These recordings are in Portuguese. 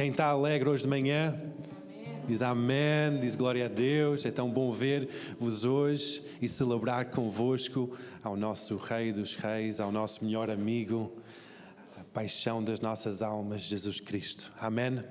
Quem está alegre hoje de manhã, diz amém, diz glória a Deus. É tão bom ver-vos hoje e celebrar convosco ao nosso Rei dos Reis, ao nosso melhor amigo, a paixão das nossas almas, Jesus Cristo. Amém?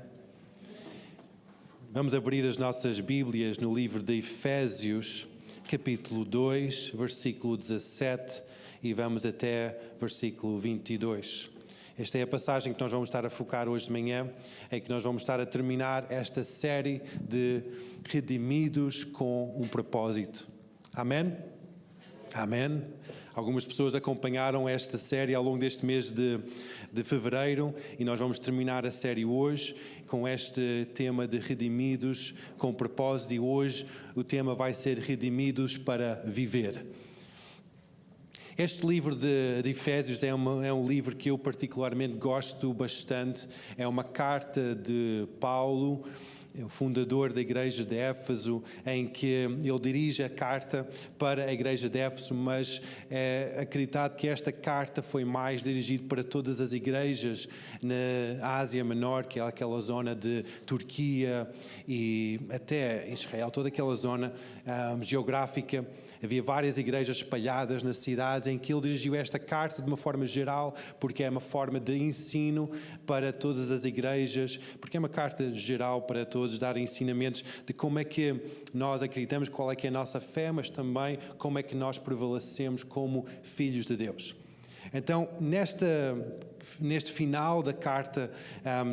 Vamos abrir as nossas Bíblias no livro de Efésios, capítulo 2, versículo 17, e vamos até versículo 22. Esta é a passagem que nós vamos estar a focar hoje de manhã, em que nós vamos estar a terminar esta série de redimidos com um propósito. Amém? Amém? Algumas pessoas acompanharam esta série ao longo deste mês de fevereiro e nós vamos terminar a série hoje com este tema de redimidos com propósito, e hoje o tema vai ser redimidos para viver. Este livro de Efésios é um livro que eu particularmente gosto bastante. É uma carta de Paulo, o fundador da igreja de Éfeso, em que ele dirige a carta para a igreja de Éfeso, mas é acreditado que esta carta foi mais dirigida para todas as igrejas na Ásia Menor, que é aquela zona de Turquia e até Israel, toda aquela zona geográfica. Havia várias igrejas espalhadas nas cidades em que ele dirigiu esta carta de uma forma geral, porque é uma forma de ensino para todas as igrejas, porque é uma carta geral para todos, dar ensinamentos de como é que nós acreditamos, qual é que é a nossa fé, mas também como é que nós prevalecemos como filhos de Deus. Então, neste final da carta,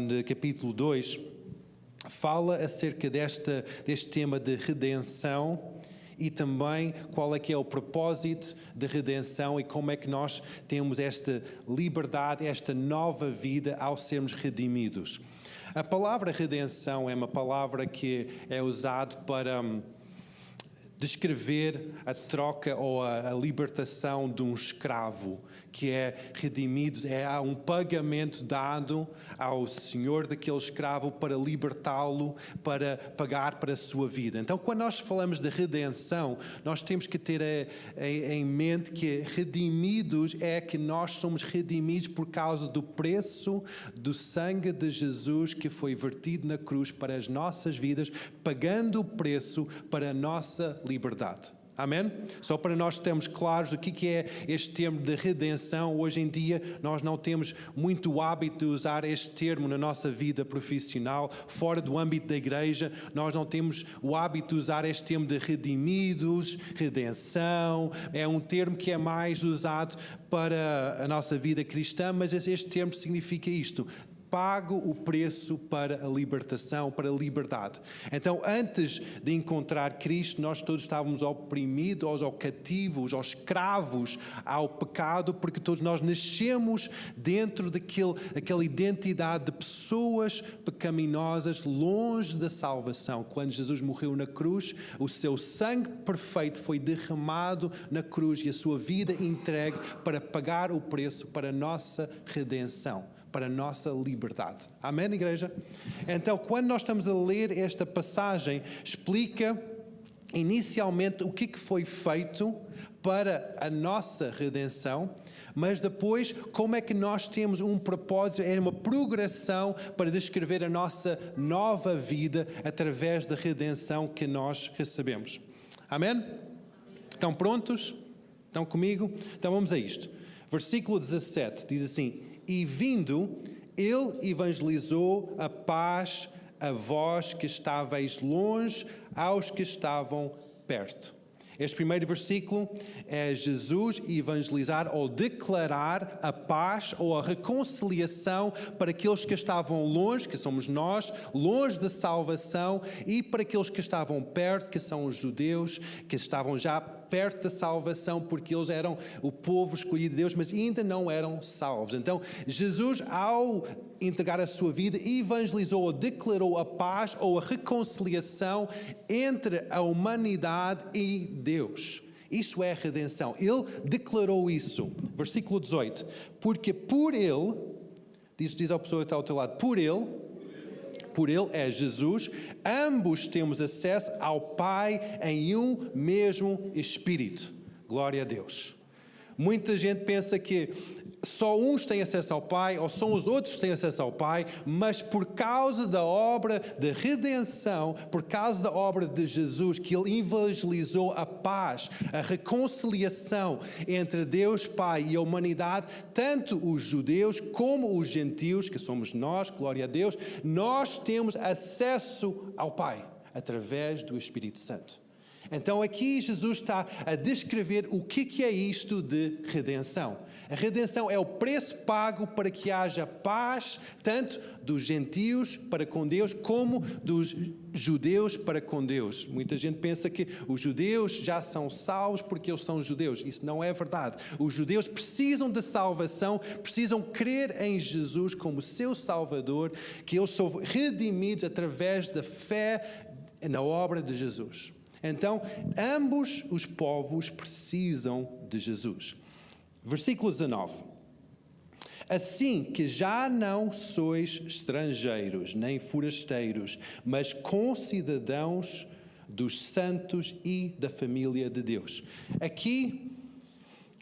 de capítulo 2, fala acerca deste tema de redenção e também qual é que é o propósito de redenção e como é que nós temos esta liberdade, esta nova vida ao sermos redimidos. A palavra redenção é uma palavra que é usada para descrever a troca ou a libertação de um escravo que é redimido. Há um pagamento dado ao senhor daquele escravo para libertá-lo, para pagar para a sua vida. Então, quando nós falamos de redenção, nós temos que ter em mente que redimidos é que nós somos redimidos por causa do preço do sangue de Jesus que foi vertido na cruz para as nossas vidas, pagando o preço para a nossa liberdade. Amém? Só para nós termos claros do que é este termo de redenção. Hoje em dia nós não temos muito hábito de usar este termo na nossa vida profissional, fora do âmbito da igreja. Nós não temos o hábito de usar este termo de redimidos, redenção. É um termo que é mais usado para a nossa vida cristã, mas este termo significa isto: pago o preço para a libertação, para a liberdade. Então, antes de encontrar Cristo, nós todos estávamos oprimidos, ou cativos, ou escravos ao pecado, porque todos nós nascemos dentro daquela identidade de pessoas pecaminosas, longe da salvação. Quando Jesus morreu na cruz, o seu sangue perfeito foi derramado na cruz e a sua vida entregue para pagar o preço para a nossa redenção, para a nossa liberdade. Amém, igreja? Então, quando nós estamos a ler esta passagem, explica inicialmente o que foi feito para a nossa redenção, mas depois como é que nós temos um propósito, é uma progressão para descrever a nossa nova vida através da redenção que nós recebemos. Amém? Estão prontos? Estão comigo? Então vamos a isto. Versículo 17 diz assim: e vindo, ele evangelizou a paz a vós que estáveis longe, aos que estavam perto. Este primeiro versículo é Jesus evangelizar ou declarar a paz ou a reconciliação para aqueles que estavam longe, que somos nós, longe da salvação, e para aqueles que estavam perto, que são os judeus, que estavam já perto da salvação, porque eles eram o povo escolhido de Deus, mas ainda não eram salvos. Então, Jesus, ao entregar a sua vida, evangelizou ou declarou a paz ou a reconciliação entre a humanidade e Deus. Isso é a redenção. Ele declarou isso. Versículo 18. Porque por ele, diz a pessoa que está ao teu lado, por ele é Jesus, ambos temos acesso ao Pai em um mesmo Espírito. Glória a Deus. Muita gente pensa que só uns têm acesso ao Pai, ou só os outros têm acesso ao Pai, mas por causa da obra de redenção, por causa da obra de Jesus, que Ele evangelizou a paz, a reconciliação entre Deus Pai e a humanidade, tanto os judeus como os gentios, que somos nós, glória a Deus, nós temos acesso ao Pai, através do Espírito Santo. Então aqui Jesus está a descrever o que é isto de redenção. A redenção é o preço pago para que haja paz, tanto dos gentios para com Deus, como dos judeus para com Deus. Muita gente pensa que os judeus já são salvos porque eles são judeus. Isso não é verdade. Os judeus precisam de salvação, precisam crer em Jesus como seu Salvador, que eles são redimidos através da fé na obra de Jesus. Então, ambos os povos precisam de Jesus. Versículo 19. Assim que já não sois estrangeiros, nem forasteiros, mas concidadãos dos santos e da família de Deus. Aqui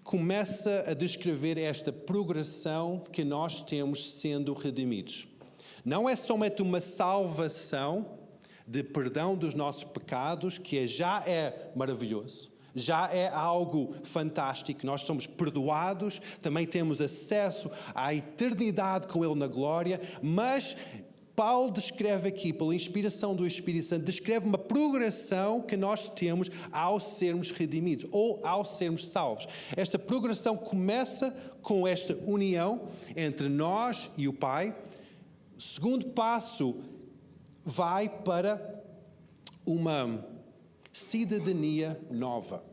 começa a descrever esta progressão que nós temos sendo redimidos. Não é somente uma salvação de perdão dos nossos pecados, que já é maravilhoso, já é algo fantástico. Nós somos perdoados, também temos acesso à eternidade com Ele na glória, mas Paulo descreve aqui, pela inspiração do Espírito Santo, descreve uma progressão que nós temos ao sermos redimidos, ou ao sermos salvos. Esta progressão começa com esta união entre nós e o Pai. O segundo passo vai para uma cidadania nova.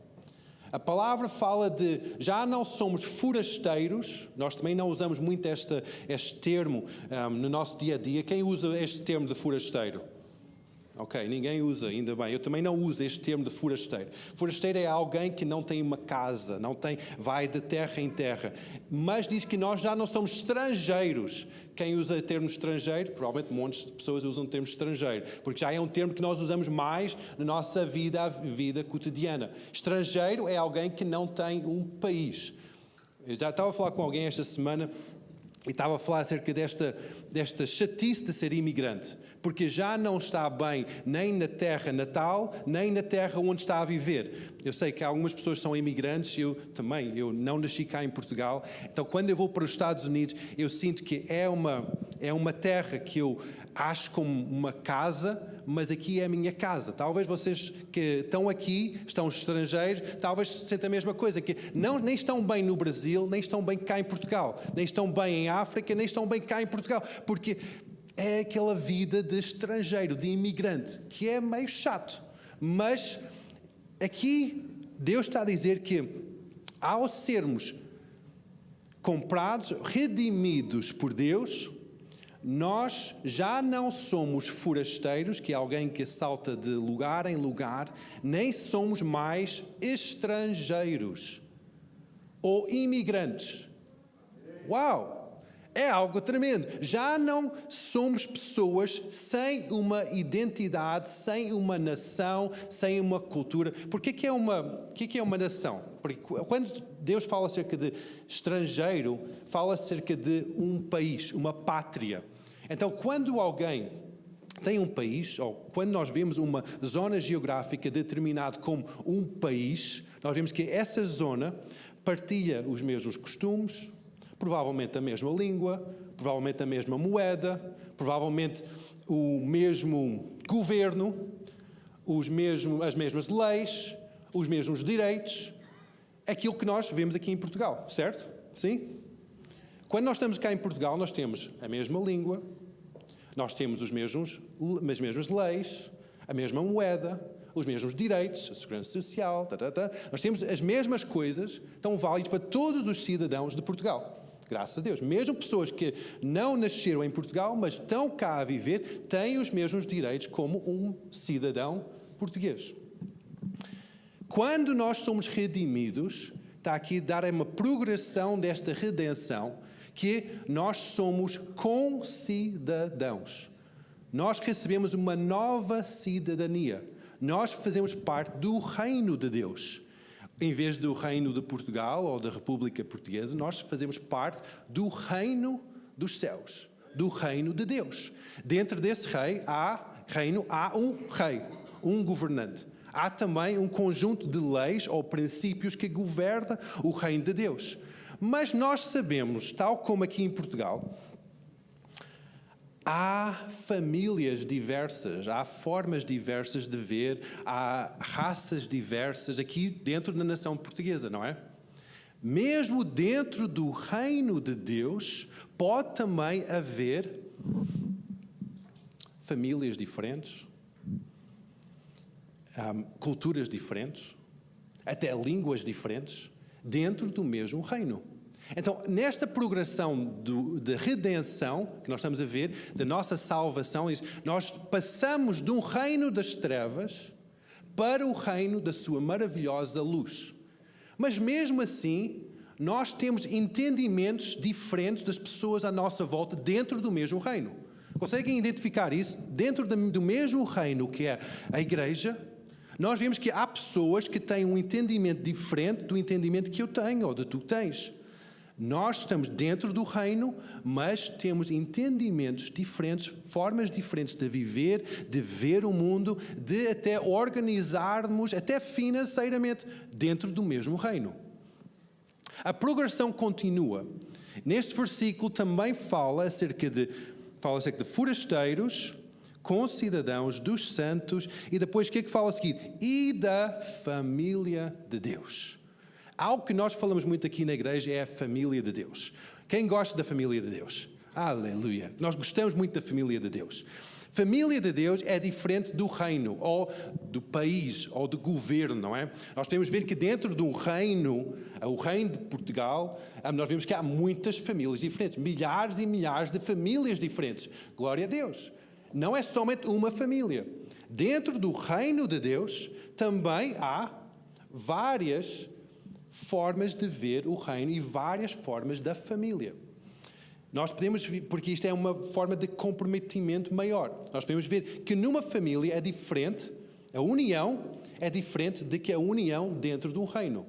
A palavra fala de já não somos forasteiros, nós também não usamos muito este termo no nosso dia a dia. Quem usa este termo de forasteiro? Ok, ninguém usa, ainda bem. Eu também não uso este termo de forasteiro. Forasteiro é alguém que não tem uma casa, vai de terra em terra. Mas diz que nós já não somos estrangeiros. Quem usa o termo estrangeiro, provavelmente montes de pessoas usam o termo estrangeiro, porque já é um termo que nós usamos mais na nossa vida cotidiana. Estrangeiro é alguém que não tem um país. Eu já estava a falar com alguém esta semana e estava a falar acerca desta chatice de ser imigrante, porque já não está bem nem na terra natal, nem na terra onde está a viver. Eu sei que algumas pessoas são imigrantes, eu não nasci cá em Portugal, então quando eu vou para os Estados Unidos, eu sinto que é uma terra que eu acho como uma casa, mas aqui é a minha casa. Talvez vocês que estão aqui, estão estrangeiros, talvez sentem a mesma coisa, que nem estão bem no Brasil, nem estão bem cá em Portugal, nem estão bem em África, nem estão bem cá em Portugal, porque é aquela vida de estrangeiro, de imigrante, que é meio chato. Mas aqui Deus está a dizer que ao sermos comprados, redimidos por Deus, nós já não somos forasteiros, que é alguém que salta de lugar em lugar, nem somos mais estrangeiros ou imigrantes. Uau! É algo tremendo. Já não somos pessoas sem uma identidade, sem uma nação, sem uma cultura. Porque o que é uma nação? Porque quando Deus fala acerca de estrangeiro, fala acerca de um país, uma pátria. Então, quando alguém tem um país, ou quando nós vemos uma zona geográfica determinada como um país, nós vemos que essa zona partilha os mesmos costumes, provavelmente a mesma língua, provavelmente a mesma moeda, provavelmente o mesmo governo, as mesmas leis, os mesmos direitos, aquilo que nós vemos aqui em Portugal, certo? Sim? Quando nós estamos cá em Portugal, nós temos a mesma língua, nós temos as mesmas leis, a mesma moeda, os mesmos direitos, a segurança social, Nós temos as mesmas coisas, estão válidas para todos os cidadãos de Portugal. Graças a Deus. Mesmo pessoas que não nasceram em Portugal, mas estão cá a viver, têm os mesmos direitos como um cidadão português. Quando nós somos redimidos, está aqui a dar uma progressão desta redenção, que nós somos concidadãos. Nós recebemos uma nova cidadania. Nós fazemos parte do reino de Deus. em vez do reino de Portugal ou da República Portuguesa, nós fazemos parte do reino dos céus, do reino de Deus. Dentro desse reino há um rei, um governante. Há também um conjunto de leis ou princípios que governa o reino de Deus. Mas nós sabemos, tal como aqui em Portugal, há famílias diversas, há formas diversas de ver, há raças diversas aqui dentro da nação portuguesa, não é? Mesmo dentro do reino de Deus, pode também haver famílias diferentes, culturas diferentes, até línguas diferentes, dentro do mesmo reino. Então, nesta progressão de redenção, que nós estamos a ver, da nossa salvação, nós passamos de um reino das trevas para o reino da sua maravilhosa luz. Mas mesmo assim, nós temos entendimentos diferentes das pessoas à nossa volta dentro do mesmo reino. Conseguem identificar isso? Dentro do mesmo reino que é a igreja, nós vemos que há pessoas que têm um entendimento diferente do entendimento que eu tenho ou que tu tens. Nós estamos dentro do reino, mas temos entendimentos diferentes, formas diferentes de viver, de ver o mundo, de até organizarmos, até financeiramente, dentro do mesmo reino. A progressão continua. Neste versículo também fala acerca de forasteiros, concidadãos dos santos, e depois o que é que fala a seguir? E da família de Deus. Algo que nós falamos muito aqui na igreja é a família de Deus. Quem gosta da família de Deus? Aleluia! Nós gostamos muito da família de Deus. Família de Deus é diferente do reino, ou do país, ou do governo, não é? Nós podemos ver que dentro do reino, o reino de Portugal, nós vemos que há muitas famílias diferentes, milhares e milhares de famílias diferentes. Glória a Deus! Não é somente uma família. Dentro do reino de Deus também há várias formas de ver o reino e várias formas da família. Nós podemos ver, porque isto é uma forma de comprometimento maior. Nós podemos ver que numa família é diferente, a união é diferente de que a união dentro do reino.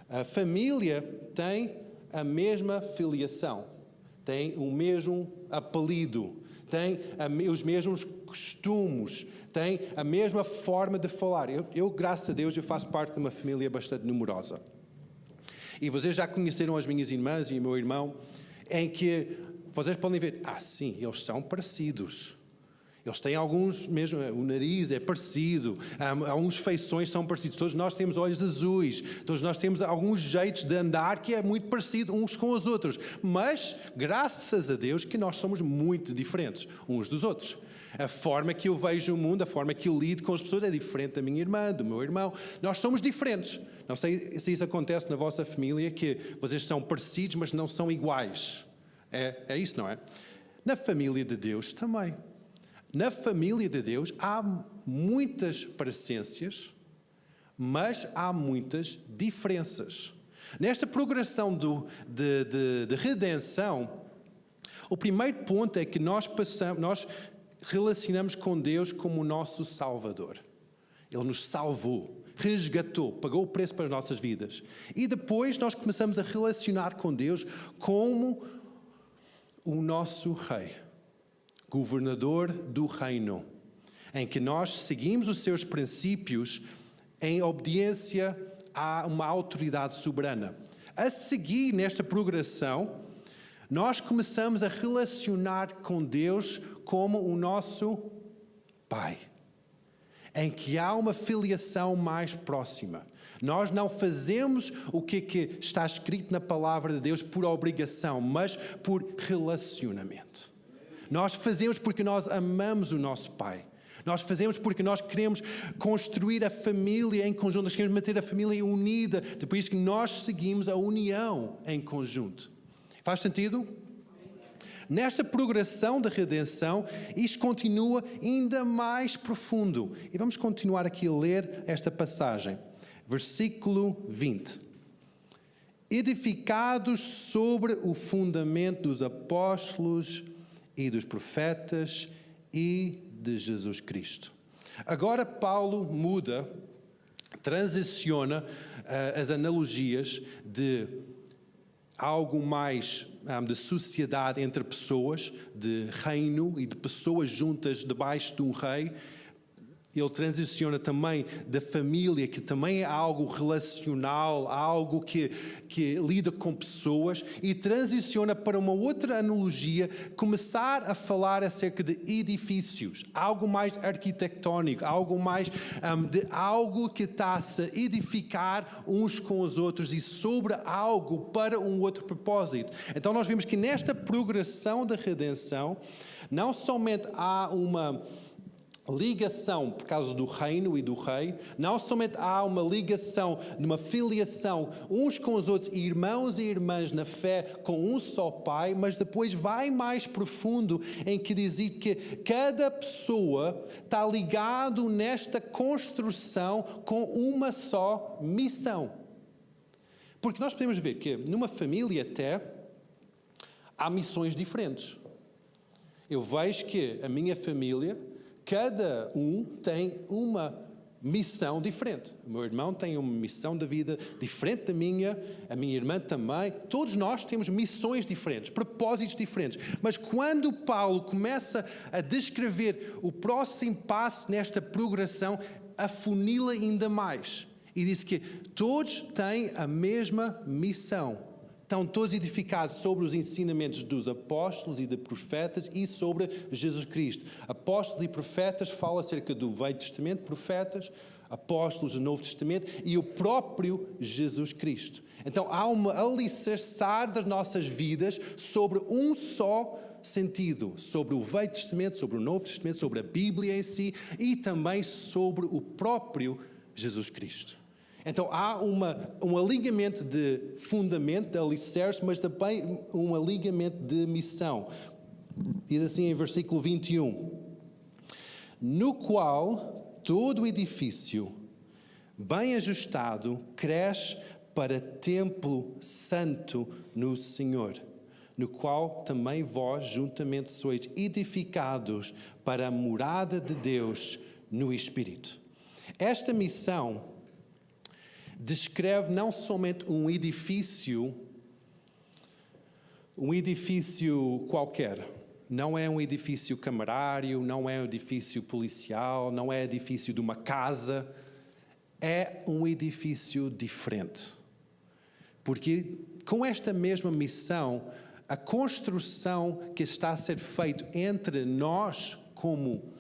A família tem a mesma filiação, tem o mesmo apelido, tem os mesmos costumes, tem a mesma forma de falar. Eu, graças a Deus, eu faço parte de uma família bastante numerosa. E vocês já conheceram as minhas irmãs e o meu irmão, em que vocês podem ver, sim, eles são parecidos. Eles têm alguns, mesmo o nariz é parecido, algumas feições são parecidos. Todos nós temos olhos azuis, todos nós temos alguns jeitos de andar que é muito parecido uns com os outros. Mas, graças a Deus, que nós somos muito diferentes uns dos outros. A forma que eu vejo o mundo, a forma que eu lido com as pessoas é diferente da minha irmã, do meu irmão. Nós somos diferentes. Não sei se isso acontece na vossa família, que vocês são parecidos, mas não são iguais. É isso, não é? Na família de Deus também. Na família de Deus há muitas parecências, mas há muitas diferenças. Nesta progressão de redenção, o primeiro ponto é que nós relacionamos com Deus como o nosso Salvador. Ele nos salvou, resgatou, pagou o preço para as nossas vidas. E depois nós começamos a relacionar com Deus como o nosso Rei, governador do reino, em que nós seguimos os seus princípios em obediência a uma autoridade soberana. A seguir, nesta progressão, nós começamos a relacionar com Deus como o nosso Pai, em que há uma filiação mais próxima. Nós não fazemos o que está escrito na palavra de Deus por obrigação, mas por relacionamento. Nós fazemos porque nós amamos o nosso Pai. Nós fazemos porque nós queremos construir a família em conjunto, nós queremos manter a família unida. Por isso que nós seguimos a união em conjunto. Faz sentido? Nesta progressão da redenção, isto continua ainda mais profundo. E vamos continuar aqui a ler esta passagem. Versículo 20. Edificados sobre o fundamento dos apóstolos e dos profetas e de Jesus Cristo. Agora Paulo transiciona as analogias de algo mais de sociedade entre pessoas, de reino e de pessoas juntas debaixo de um rei. Ele transiciona também da família, que também é algo relacional, algo que lida com pessoas, e transiciona para uma outra analogia, começar a falar acerca de edifícios, algo mais arquitetónico, algo mais de algo que está-se a edificar uns com os outros e sobre algo para um outro propósito. Então nós vemos que nesta progressão da redenção, não somente há uma ligação por causa do reino e do rei, não somente há uma ligação, uma filiação uns com os outros, irmãos e irmãs na fé com um só Pai, mas depois vai mais profundo em que diz que cada pessoa está ligado nesta construção com uma só missão. Porque nós podemos ver que numa família até há missões diferentes. Eu vejo que a minha família, cada um tem uma missão diferente. O meu irmão tem uma missão de vida diferente da minha, a minha irmã também. Todos nós temos missões diferentes, propósitos diferentes. Mas quando Paulo começa a descrever o próximo passo nesta progressão, afunila ainda mais. E diz que todos têm a mesma missão. Estão todos edificados sobre os ensinamentos dos apóstolos e de profetas e sobre Jesus Cristo. Apóstolos e profetas falam acerca do Velho Testamento, profetas, apóstolos do Novo Testamento e o próprio Jesus Cristo. Então há um alicerçar das nossas vidas sobre um só sentido, sobre o Velho Testamento, sobre o Novo Testamento, sobre a Bíblia em si e também sobre o próprio Jesus Cristo. Então há um alinhamento de fundamento, de alicerce, mas também um alinhamento de missão. Diz assim em versículo 21. No qual todo o edifício, bem ajustado, cresce para templo santo no Senhor, no qual também vós juntamente sois edificados para a morada de Deus no Espírito. Esta missão descreve não somente um edifício qualquer. Não é um edifício camarário, não é um edifício policial, não é um edifício de uma casa. É um edifício diferente. Porque com esta mesma missão, a construção que está a ser feita entre nós como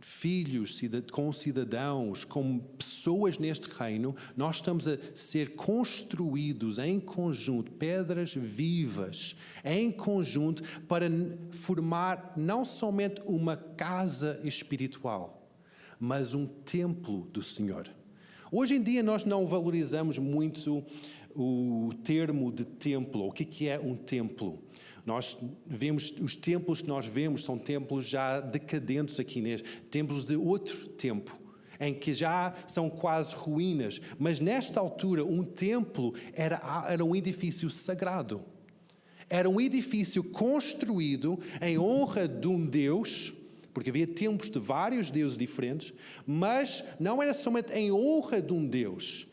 filhos, como cidadãos, como pessoas neste reino, nós estamos a ser construídos em conjunto, pedras vivas, em conjunto, para formar não somente uma casa espiritual, mas um templo do Senhor. Hoje em dia nós não valorizamos muito o termo de templo. O que é um templo? Nós vemos, os templos que nós vemos são templos já decadentes aqui, templos de outro tempo, em que já são quase ruínas. Mas nesta altura, um templo era um edifício sagrado. Era um edifício construído em honra de um Deus, porque havia templos de vários deuses diferentes, mas não era somente em honra de um Deus.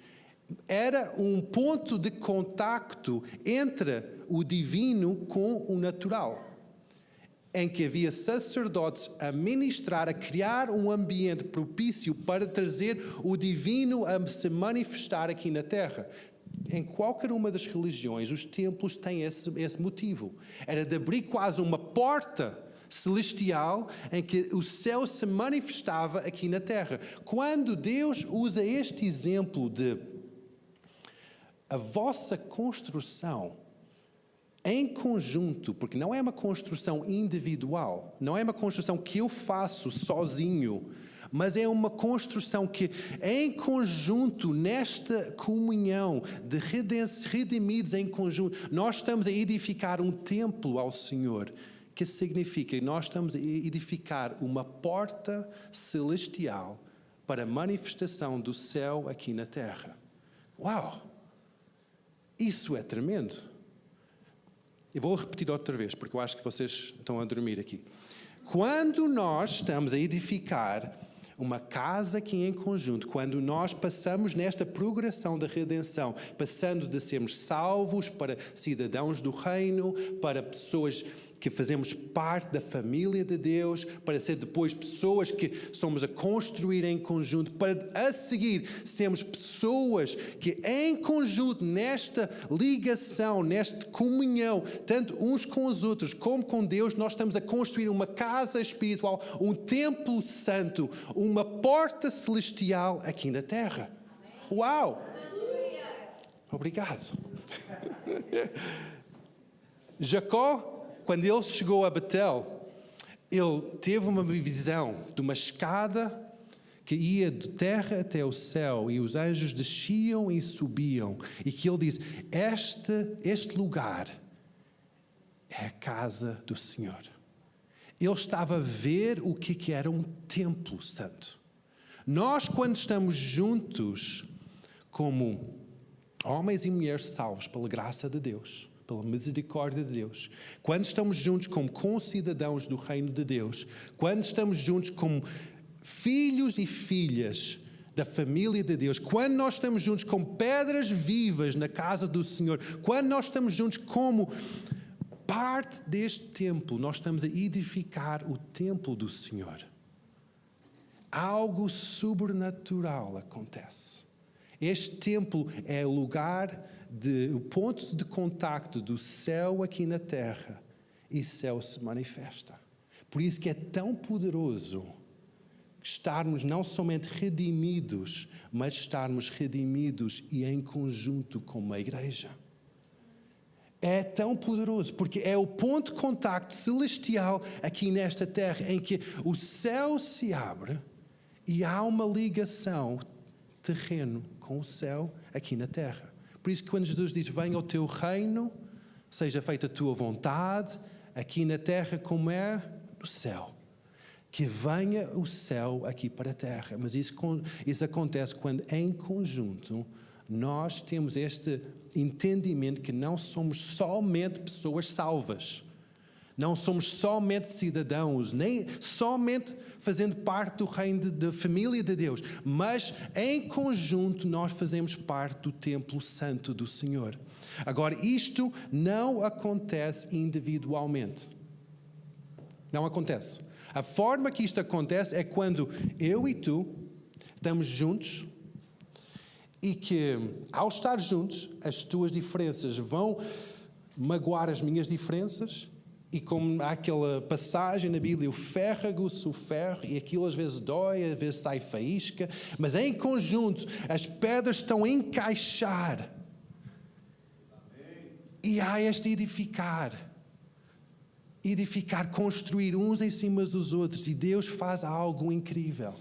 Era um ponto de contacto entre o divino com o natural, em que havia sacerdotes a ministrar, a criar um ambiente propício para trazer o divino a se manifestar aqui na terra. Em qualquer uma das religiões, os templos têm esse motivo. Era de abrir quase uma porta celestial em que o céu se manifestava aqui na terra. Quando Deus usa este exemplo de a vossa construção em conjunto, porque não é uma construção individual, não é uma construção que eu faço sozinho, mas é uma construção que em conjunto, nesta comunhão de redimidos em conjunto, nós estamos a edificar um templo ao Senhor, que significa que nós estamos a edificar uma porta celestial para a manifestação do céu aqui na terra. Uau! Isso é tremendo. Eu vou repetir outra vez, porque eu acho que vocês estão a dormir aqui. Quando nós estamos a edificar Uma casa que em conjunto, quando nós passamos nesta progressão da redenção, passando de sermos salvos para cidadãos do reino, para pessoas que fazemos parte da família de Deus, para ser depois pessoas que somos a construir em conjunto, para a seguir sermos pessoas que em conjunto, nesta ligação, nesta comunhão, tanto uns com os outros como com Deus, nós estamos a construir uma casa espiritual, um templo santo, uma porta celestial aqui na terra. Uau! Obrigado. Jacó, quando ele chegou a Betel, ele teve uma visão de uma escada que ia de terra até o céu e os anjos desciam e subiam. E que ele disse, este lugar é a casa do Senhor. Ele estava a ver o que era um templo santo. Nós, quando estamos juntos como homens e mulheres salvos pela graça de Deus, pela misericórdia de Deus, quando estamos juntos como concidadãos do reino de Deus, quando estamos juntos como filhos e filhas da família de Deus, quando nós estamos juntos como pedras vivas na casa do Senhor, quando nós estamos juntos como parte deste templo, nós estamos a edificar o templo do Senhor. Algo sobrenatural acontece. Este templo é o lugar, o ponto de contacto do céu aqui na terra, e o céu se manifesta. Por isso que é tão poderoso estarmos não somente redimidos, mas estarmos redimidos e em conjunto como a igreja. É tão poderoso, porque é o ponto de contacto celestial aqui nesta terra, em que o céu se abre e há uma ligação terreno com o céu aqui na terra. Por isso que quando Jesus diz, venha o teu reino, seja feita a tua vontade, aqui na terra como é no céu. Que venha o céu aqui para a terra. Mas isso acontece quando em conjunto nós temos este entendimento que não somos somente pessoas salvas. Não somos somente cidadãos, nem somente fazendo parte do reino da família de Deus, mas em conjunto nós fazemos parte do templo santo do Senhor. Agora, isto não acontece individualmente. Não acontece. A forma que isto acontece é quando eu e tu estamos juntos e que, ao estar juntos, as tuas diferenças vão magoar as minhas diferenças. E como há aquela passagem na Bíblia, o ferro aguça o ferro, e aquilo às vezes dói, às vezes sai faísca, mas em conjunto as pedras estão a encaixar. Amém. E há este edificar, construir uns em cima dos outros, e Deus faz algo incrível.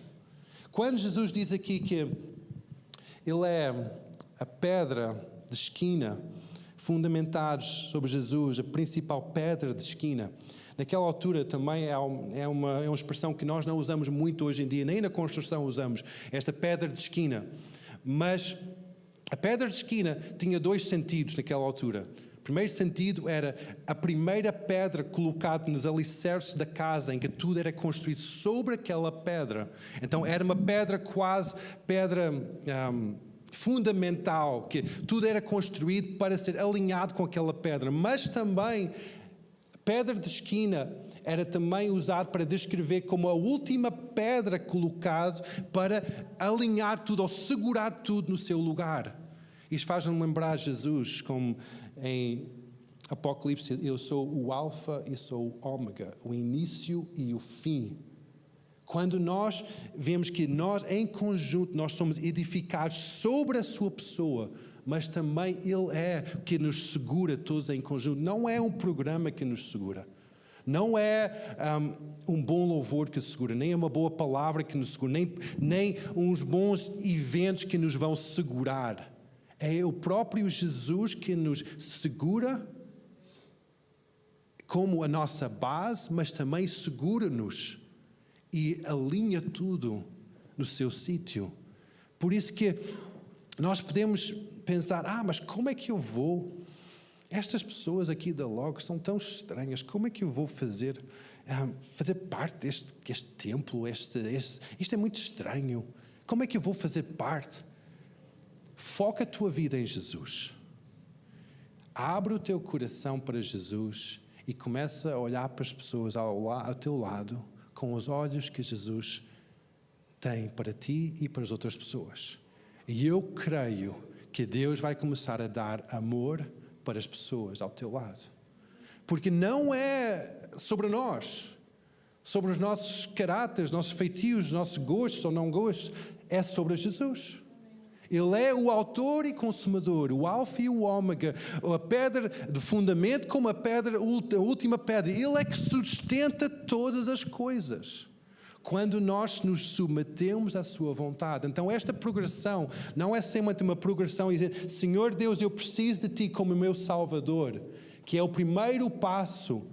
Quando Jesus diz aqui que Ele é a pedra de esquina, fundamentados sobre Jesus, a principal pedra de esquina. Naquela altura também é uma expressão que nós não usamos muito hoje em dia, nem na construção usamos, esta pedra de esquina. Mas a pedra de esquina tinha dois sentidos naquela altura. O primeiro sentido era a primeira pedra colocada nos alicerces da casa, em que tudo era construído sobre aquela pedra. Então era uma pedra fundamental, que tudo era construído para ser alinhado com aquela pedra, mas também a pedra de esquina era também usada para descrever como a última pedra colocada para alinhar tudo ou segurar tudo no seu lugar. Isto faz-me lembrar Jesus, como em Apocalipse, eu sou o alfa e sou o ômega, o início e o fim. Quando nós vemos que nós, em conjunto, nós somos edificados sobre a sua pessoa, mas também Ele é o que nos segura todos em conjunto. Não é um programa que nos segura. Não é um bom louvor que nos segura, nem é uma boa palavra que nos segura, nem uns bons eventos que nos vão segurar. É o próprio Jesus que nos segura como a nossa base, mas também segura-nos e alinha tudo no seu sítio. Por isso que nós podemos pensar, mas como é que eu vou? Estas pessoas aqui da Logos são tão estranhas, como é que eu vou fazer fazer parte deste templo, isto é muito estranho. Como é que eu vou fazer parte? Foca a tua vida em Jesus. Abre o teu coração para Jesus e começa a olhar para as pessoas ao teu lado com os olhos que Jesus tem para ti e para as outras pessoas. E eu creio que Deus vai começar a dar amor para as pessoas ao teu lado. Porque não é sobre nós, sobre os nossos caráteres, nossos feitios, nossos gostos ou não gostos, é sobre Jesus. Ele é o autor e consumador, o alfa e o ômega, a pedra de fundamento como a última pedra. Ele é que sustenta todas as coisas. Quando nós nos submetemos à sua vontade. Então esta progressão não é sempre uma progressão e dizer, Senhor Deus, eu preciso de Ti como meu Salvador, que é o primeiro passo.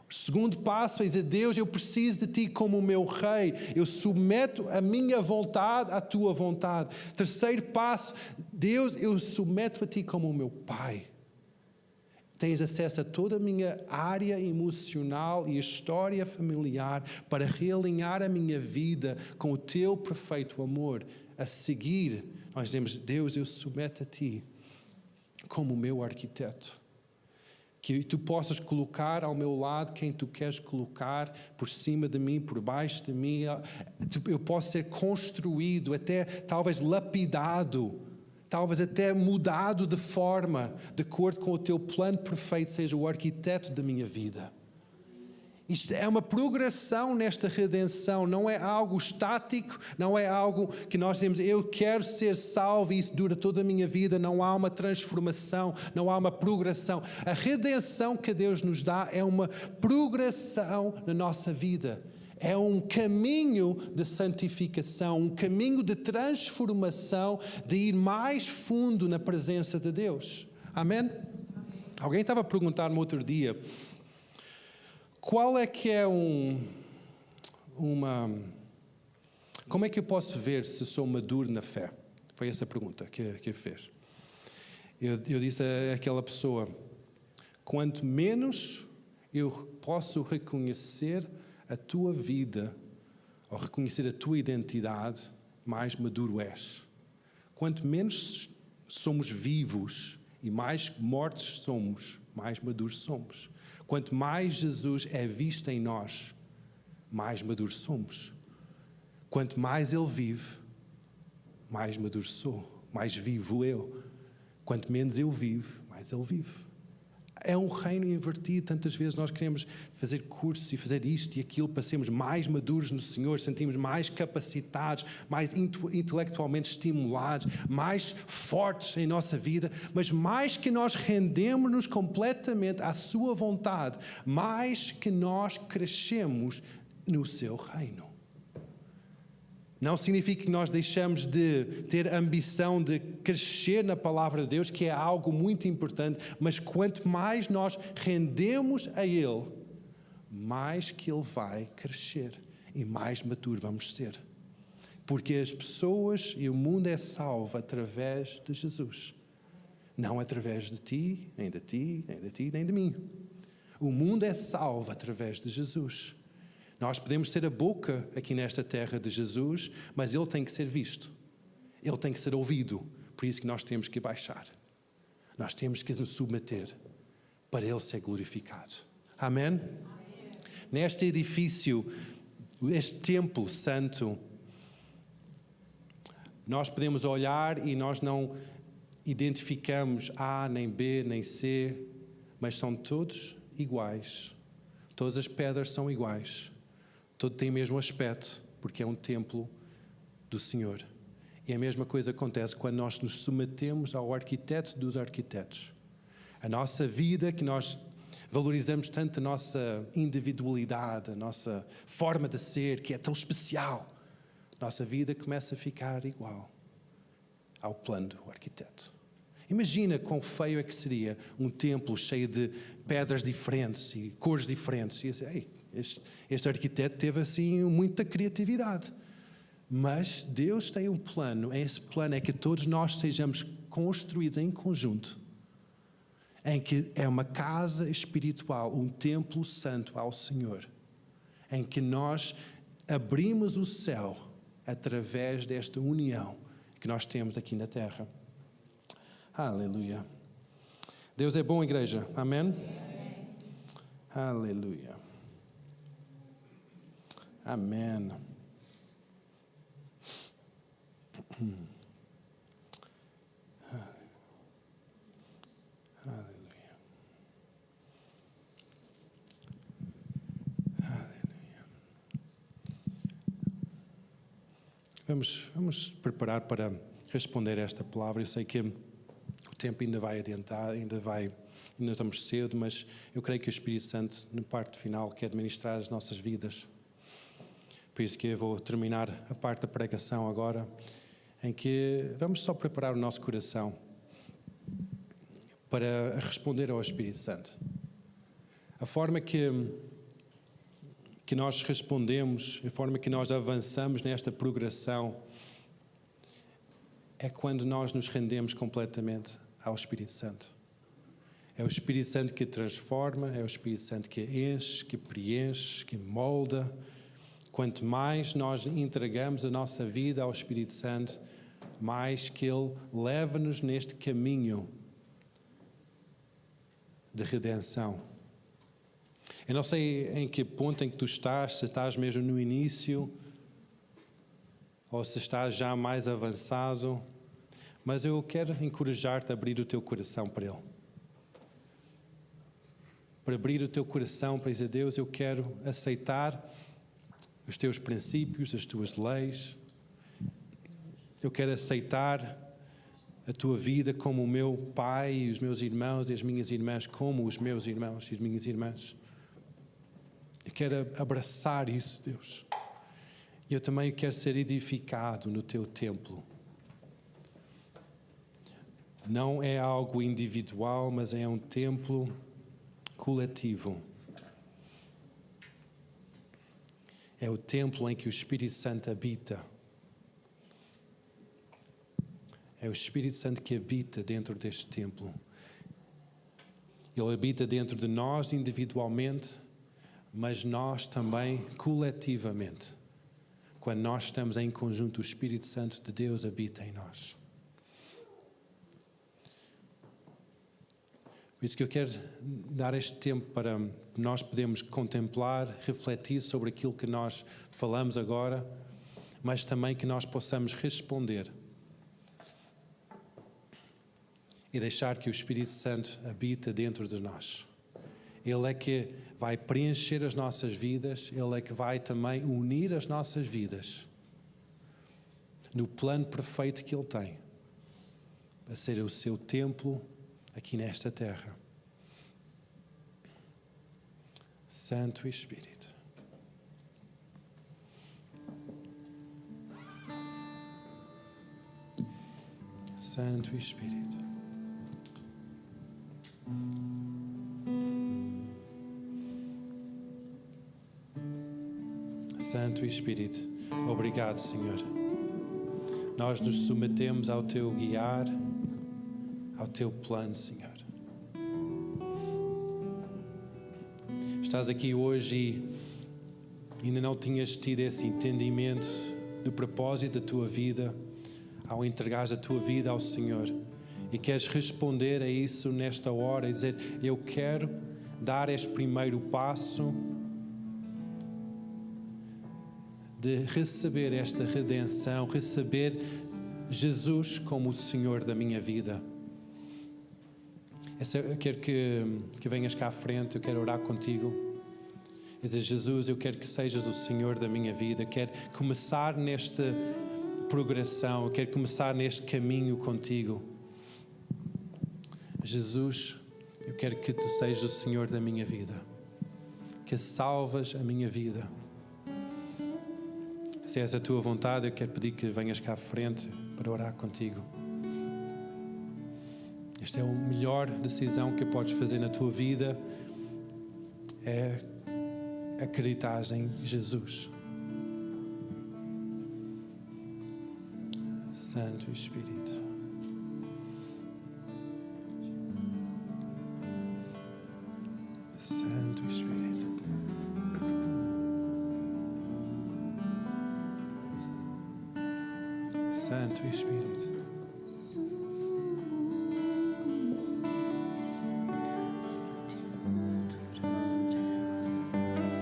O segundo passo é dizer, Deus, eu preciso de Ti como o meu Rei. Eu submeto a minha vontade à Tua vontade. Terceiro passo, Deus, eu submeto a Ti como o meu Pai. Tens acesso a toda a minha área emocional e a história familiar para realinhar a minha vida com o Teu perfeito amor. A seguir, nós dizemos, Deus, eu submeto a Ti como o meu arquiteto. Que Tu possas colocar ao meu lado quem Tu queres colocar por cima de mim, por baixo de mim. Eu posso ser construído, até talvez lapidado, talvez até mudado de forma, de acordo com o Teu plano perfeito, seja o arquiteto da minha vida. Isto é uma progressão nesta redenção, não é algo estático, não é algo que nós dizemos, eu quero ser salvo e isso dura toda a minha vida, não há uma transformação, não há uma progressão. A redenção que Deus nos dá é uma progressão na nossa vida. É um caminho de santificação, um caminho de transformação, de ir mais fundo na presença de Deus. Amém? Alguém estava a perguntar-me outro dia, qual é que é como é que eu posso ver se sou maduro na fé? Foi essa a pergunta que fez. Eu disse àquela pessoa, quanto menos eu posso reconhecer a tua vida, ou reconhecer a tua identidade, mais maduro és. Quanto menos somos vivos e mais mortos somos, mais maduros somos. Quanto mais Jesus é visto em nós, mais maduros somos. Quanto mais Ele vive, mais maduro sou, mais vivo eu. Quanto menos eu vivo, mais Ele vive. É um reino invertido. Tantas vezes nós queremos fazer cursos e fazer isto e aquilo para sermos mais maduros no Senhor, sentimos mais capacitados, mais intelectualmente estimulados, mais fortes em nossa vida, mas mais que nós rendemos-nos completamente à Sua vontade, mais que nós crescemos no Seu reino. Não significa que nós deixamos de ter ambição de crescer na palavra de Deus, que é algo muito importante, mas quanto mais nós rendemos a Ele, mais que Ele vai crescer e mais maduro vamos ser. Porque as pessoas e o mundo é salvo através de Jesus. Não através de ti, nem de ti, nem de ti, nem de mim. O mundo é salvo através de Jesus. Nós podemos ser a boca aqui nesta terra de Jesus, mas Ele tem que ser visto. Ele tem que ser ouvido. Por isso que nós temos que baixar. Nós temos que nos submeter para Ele ser glorificado. Amém? Amém. Neste edifício, este templo santo, nós podemos olhar e nós não identificamos A, nem B, nem C, mas são todos iguais. Todas as pedras são iguais. Todo tem o mesmo aspecto, porque é um templo do Senhor. E a mesma coisa acontece quando nós nos submetemos ao arquiteto dos arquitetos. A nossa vida, que nós valorizamos tanto a nossa individualidade, a nossa forma de ser, que é tão especial, nossa vida começa a ficar igual ao plano do arquiteto. Imagina quão feio é que seria um templo cheio de pedras diferentes e cores diferentes. E assim, este arquiteto teve assim muita criatividade. Mas Deus tem um plano. Esse plano é que todos nós sejamos construídos em conjunto, em que é uma casa espiritual, um templo santo ao Senhor. em que nós abrimos o céu através desta união que nós temos aqui na terra. Aleluia. Deus é bom, igreja. Amém? Aleluia. Amém. Aleluia. Aleluia. Vamos preparar para responder esta palavra. Eu sei que o tempo ainda vai adiantar, ainda estamos cedo, mas eu creio que o Espírito Santo, na parte final, quer administrar as nossas vidas. Por isso que eu vou terminar a parte da pregação agora, em que vamos só preparar o nosso coração para responder ao Espírito Santo. A forma que nós respondemos, a forma que nós avançamos nesta progressão é quando nós nos rendemos completamente ao Espírito Santo. É o Espírito Santo que transforma, é o Espírito Santo que enche, que preenche, que molda. Quanto mais nós entregamos a nossa vida ao Espírito Santo, mais que Ele leva-nos neste caminho de redenção. Eu não sei em que ponto em que tu estás, se estás mesmo no início ou se estás já mais avançado, mas eu quero encorajar-te a abrir o teu coração para Ele. Para abrir o teu coração para dizer: Deus, eu quero aceitar os teus princípios, as tuas leis. Eu quero aceitar a tua vida como o meu pai e os meus irmãos e as minhas irmãs como os meus irmãos e as minhas irmãs. Eu quero abraçar isso, Deus. E eu também quero ser edificado no teu templo. Não é algo individual, mas é um templo coletivo. É o templo em que o Espírito Santo habita. É o Espírito Santo que habita dentro deste templo. Ele habita dentro de nós individualmente, mas nós também coletivamente. Quando nós estamos em conjunto, o Espírito Santo de Deus habita em nós. Por isso que eu quero dar este tempo para nós podermos contemplar, refletir sobre aquilo que nós falamos agora, mas também que nós possamos responder e deixar que o Espírito Santo habita dentro de nós. Ele é que vai preencher as nossas vidas, Ele é que vai também unir as nossas vidas no plano perfeito que Ele tem, para ser o seu templo aqui nesta terra. Santo Espírito. Santo Espírito. Santo Espírito, obrigado, Senhor. Nós nos submetemos ao Teu guiar, ao Teu plano, Senhor. Estás aqui hoje e ainda não tinhas tido esse entendimento do propósito da tua vida ao entregares a tua vida ao Senhor e queres responder a isso nesta hora e dizer: eu quero dar este primeiro passo de receber esta redenção, receber Jesus como o Senhor da minha vida. Eu quero que venhas cá à frente, eu quero orar contigo. E dizer: Jesus, eu quero que sejas o Senhor da minha vida, quero começar nesta progressão, eu quero começar neste caminho contigo. Jesus, eu quero que tu sejas o Senhor da minha vida, que salvas a minha vida. Se é essa a tua vontade, eu quero pedir que venhas cá à frente para orar contigo. Esta é a melhor decisão que podes fazer na tua vida, é acreditar em Jesus. Santo Espírito. Santo Espírito. Santo Espírito.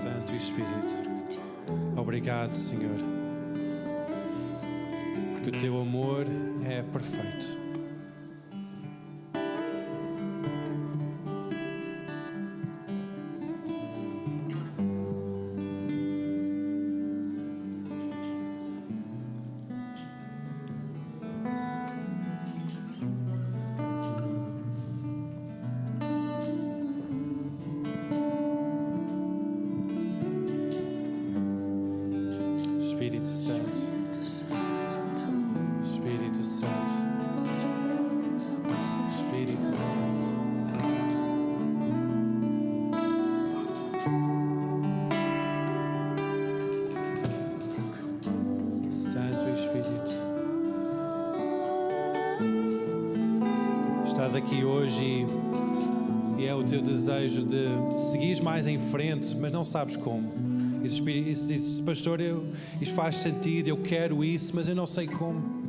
Santo Espírito. Obrigado, Senhor, porque o teu amor é perfeito. Espírito Santo, Espírito Santo, Espírito Santo. Santo Espírito. Estás aqui hoje e é o teu desejo de seguir mais em frente, mas não sabes como. Diz, pastor, isso faz sentido, eu quero isso, mas eu não sei como.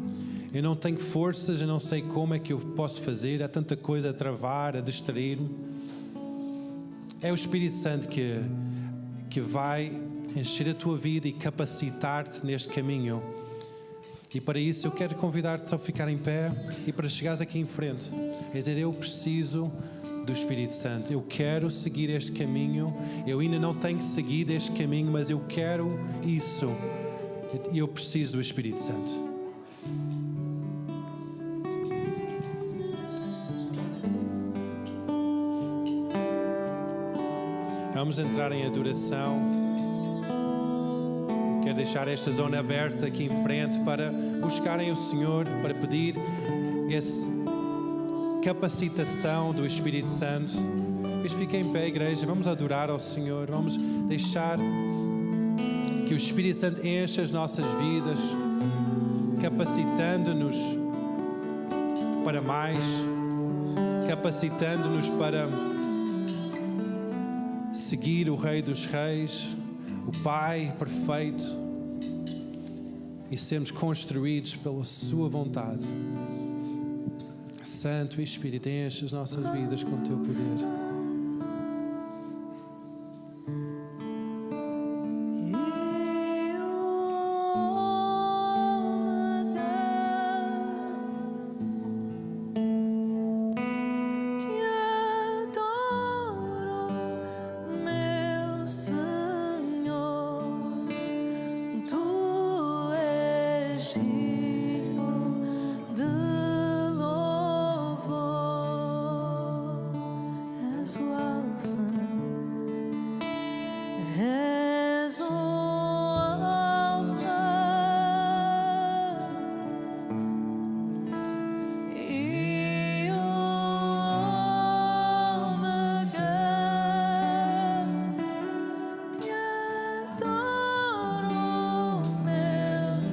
Eu não tenho forças, eu não sei como é que eu posso fazer. Há tanta coisa a travar, a distrair-me. É o Espírito Santo que vai encher a tua vida e capacitar-te neste caminho. E para isso eu quero convidar-te só a ficar em pé e para chegares aqui em frente. É dizer, eu preciso do Espírito Santo. Eu quero seguir este caminho. Eu ainda não tenho seguido este caminho, mas eu quero isso. E eu preciso do Espírito Santo. Vamos entrar em adoração. Quero deixar esta zona aberta aqui em frente para buscarem o Senhor, para pedir essa capacitação do Espírito Santo. Mas fiquem em pé, igreja. Vamos adorar ao Senhor. Vamos deixar que o Espírito Santo encha as nossas vidas, capacitando-nos para mais, capacitando-nos para seguir o Rei dos Reis, o Pai perfeito, e sermos construídos pela sua vontade. Santo Espírito, enche as nossas vidas com o teu poder.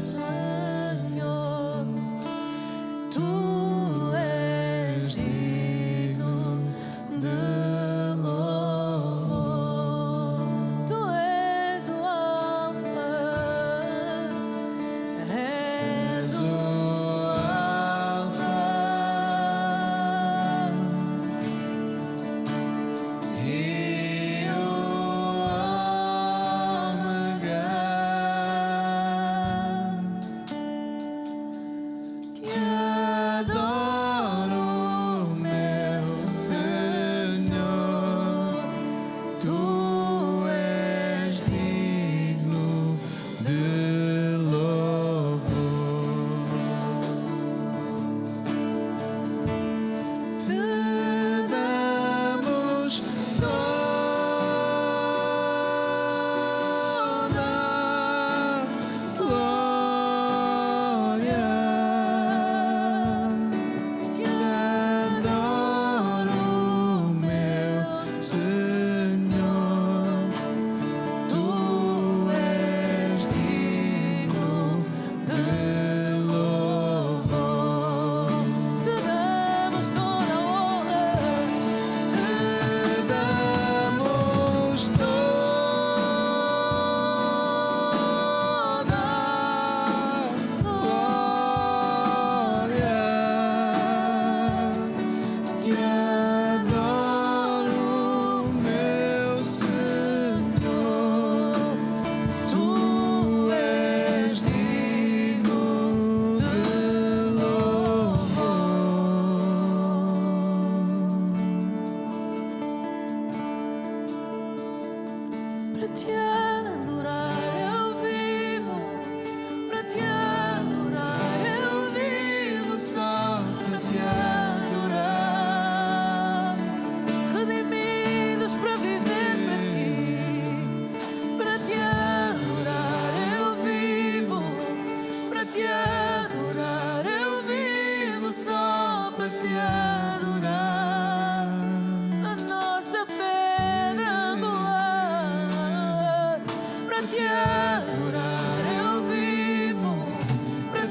Senhor.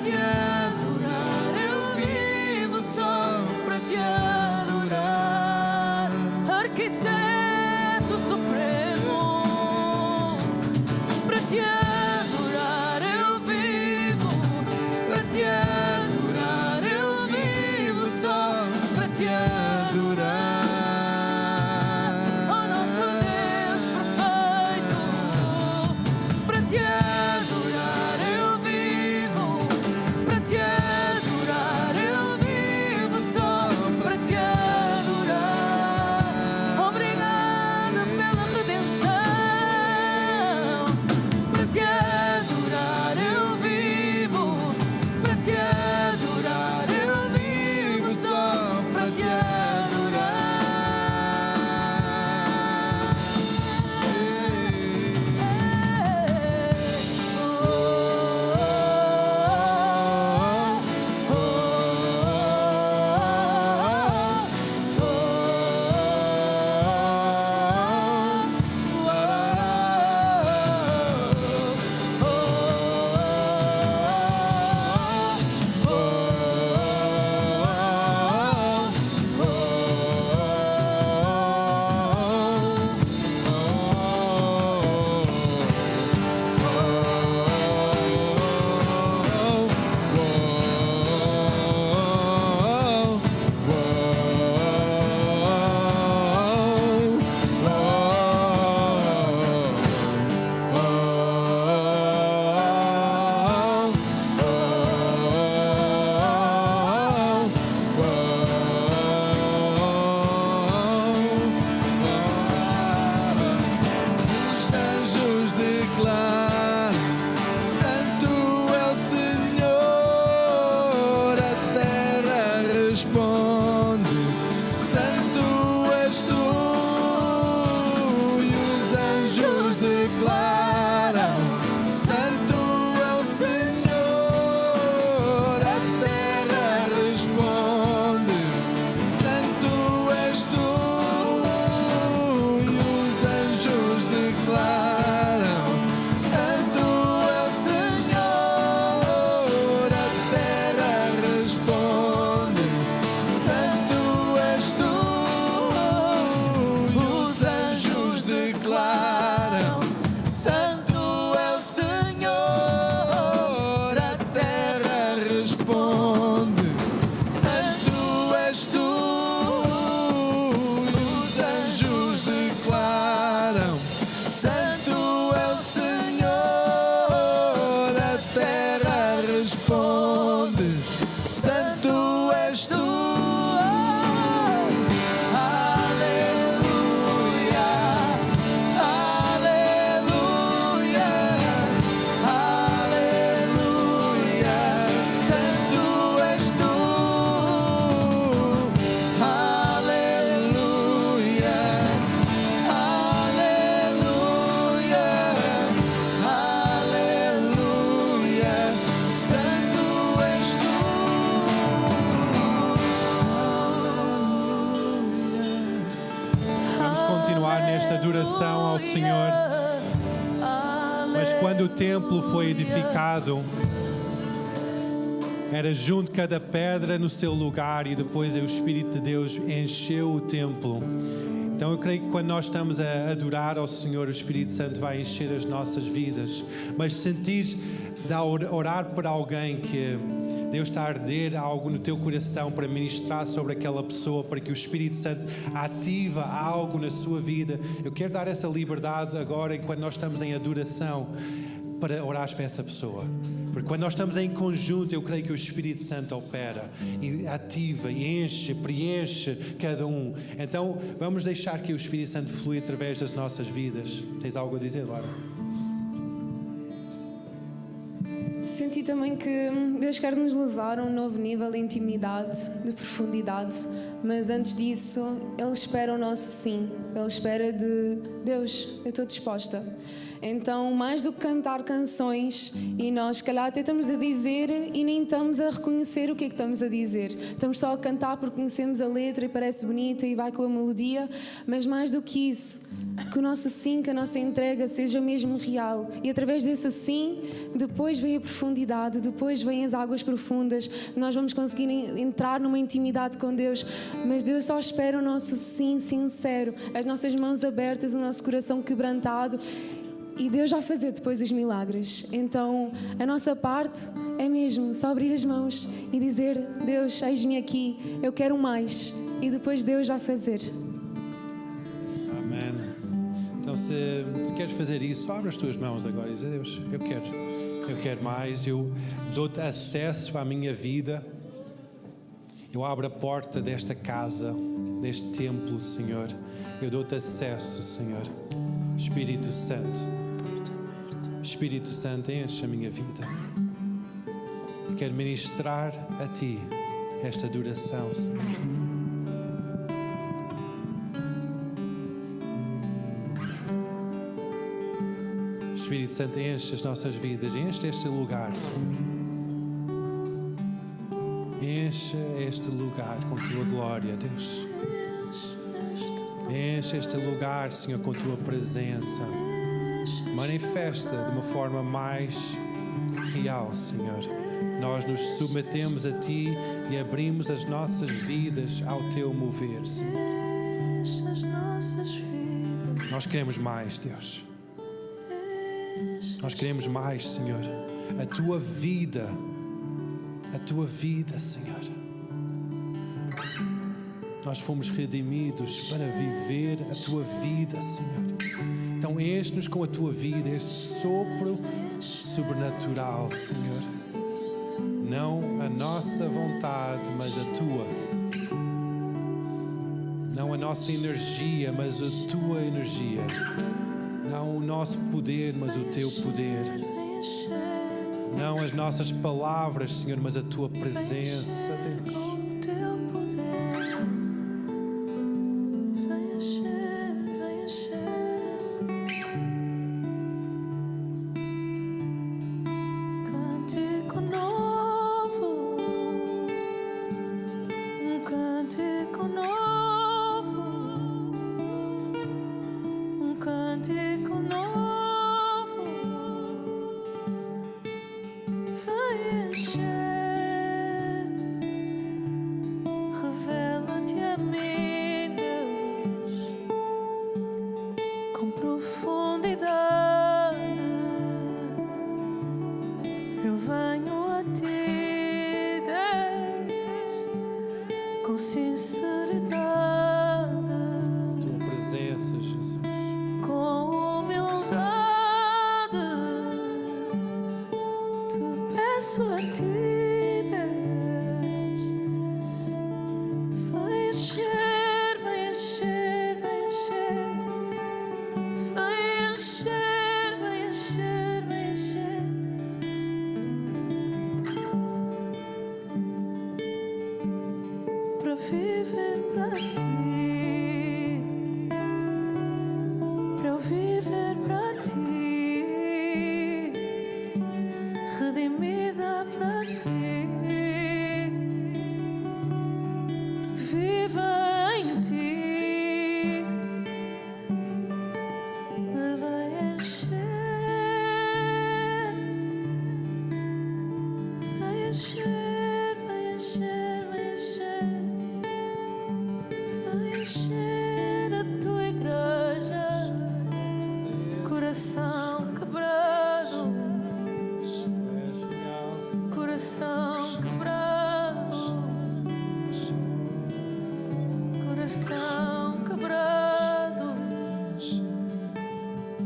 te adorar, eu vivo só para te adorar. Arquiteto supremo, para te adorar, eu vivo para te adorar, eu vivo só para te adorar. Oh, nosso Deus perfeito, para te adorar, eu vivo para te adorar, eu vivo só para te adorar. Obrigada pela redenção, para te adorar, eu vivo para te adorar, eu vivo só para te Os anjos declaram: Santo é o Senhor. A terra responde: Santo és tu. E os anjos declaram: Santo é o Senhor. A terra responde: Santo és tu. E os anjos declaram: Santo é o Senhor. A terra responde: Santo és tu. E os anjos declaram: Santo é o Senhor. A terra responde: Santo és tu. E os anjos declaram: Santo é o Senhor. A terra responde: Santo és tu. Aleluia, aleluia, aleluia. Santo és tu. Aleluia, aleluia, aleluia. Santo és tu. Vamos continuar nesta adoração ao Senhor. Mas quando o templo foi edificado, era junto cada pedra no seu lugar, e depois o Espírito de Deus encheu o templo. Então eu creio que quando nós estamos a adorar ao Senhor, o Espírito Santo vai encher as nossas vidas. Mas se sentires de orar por alguém que Deus está a arder algo no teu coração para ministrar sobre aquela pessoa, para que o Espírito Santo ativa algo na sua vida, eu quero dar essa liberdade agora, enquanto nós estamos em adoração, para orar para essa pessoa. Porque quando nós estamos em conjunto, eu creio que o Espírito Santo opera e ativa e enche, preenche cada um. Então vamos deixar que o Espírito Santo flui através das nossas vidas. Tens algo a dizer, Laura? Senti também que Deus quer nos levar a um novo nível de intimidade, de profundidade, mas antes disso, Ele espera o nosso sim. Ele espera de Deus, eu estou disposta. Então, mais do que cantar canções, e nós, se calhar, até estamos a dizer e nem estamos a reconhecer o que é que estamos a dizer. Estamos só a cantar porque conhecemos a letra e parece bonita e vai com a melodia, mas mais do que isso, Que o nosso sim, que a nossa entrega seja mesmo real. E através desse sim, depois vem a profundidade, depois vêm as águas profundas. Nós vamos conseguir entrar numa intimidade com Deus. Mas Deus só espera o nosso sim sincero, as nossas mãos abertas, o nosso coração quebrantado. E Deus vai fazer depois os milagres. Então, a nossa parte é mesmo só abrir as mãos e dizer: Deus, eis-me aqui, eu quero mais. E depois Deus vai fazer. Amém. Então, se queres fazer isso, abre as tuas mãos agora e diz: Deus, eu quero mais, eu dou-te acesso à minha vida, eu abro a porta desta casa, deste templo, Senhor, eu dou-te acesso, Senhor. Espírito Santo, enche a minha vida. Eu quero ministrar a Ti esta adoração, Senhor. Espírito Santo, enche as nossas vidas, enche este lugar, Senhor. Enche este lugar com Tua glória, Deus. Enche este lugar, Senhor, com Tua presença. Manifesta de uma forma mais real, Senhor. Nós nos submetemos a Ti e abrimos as nossas vidas ao Teu mover, Senhor. Nós queremos mais, Deus. Nós queremos mais, Senhor. A Tua vida, Senhor. Nós fomos redimidos para viver a Tua vida, Senhor. Então enche-nos com a Tua vida, este sopro sobrenatural, Senhor. Não a nossa vontade, mas a Tua. Não a nossa energia, mas a Tua energia. Não o nosso poder, mas o Teu poder. Não as nossas palavras, Senhor, mas a Tua presença, Deus.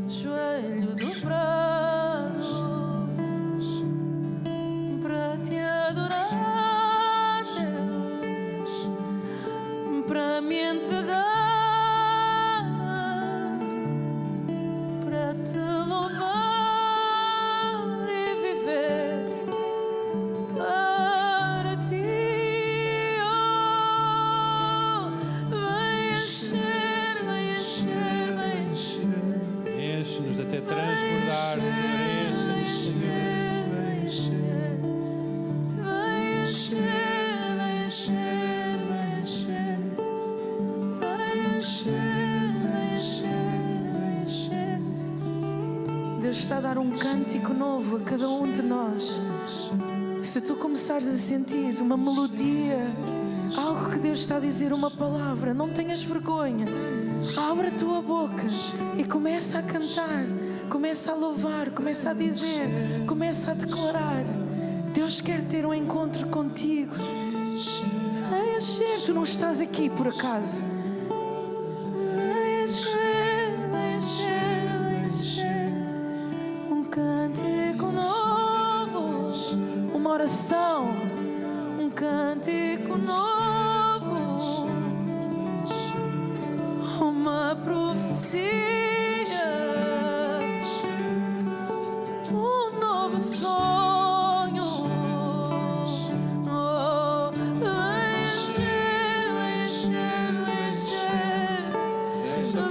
Joelho dobrado para te adorar. dar um cântico novo a cada um de nós. Se tu começares a sentir uma melodia, algo que Deus está a dizer, uma palavra, não tenhas vergonha. Abre a tua boca e começa a cantar, começa a louvar, começa a dizer, começa a declarar. Deus quer ter um encontro contigo. Vai encher, tu não estás aqui por acaso. Vai encher, vai encher, vai encher. Um cântico novo, uma oração, um cântico novo, uma profecia, um novo sonho. Oh, vai encher, vai encher, vai encher,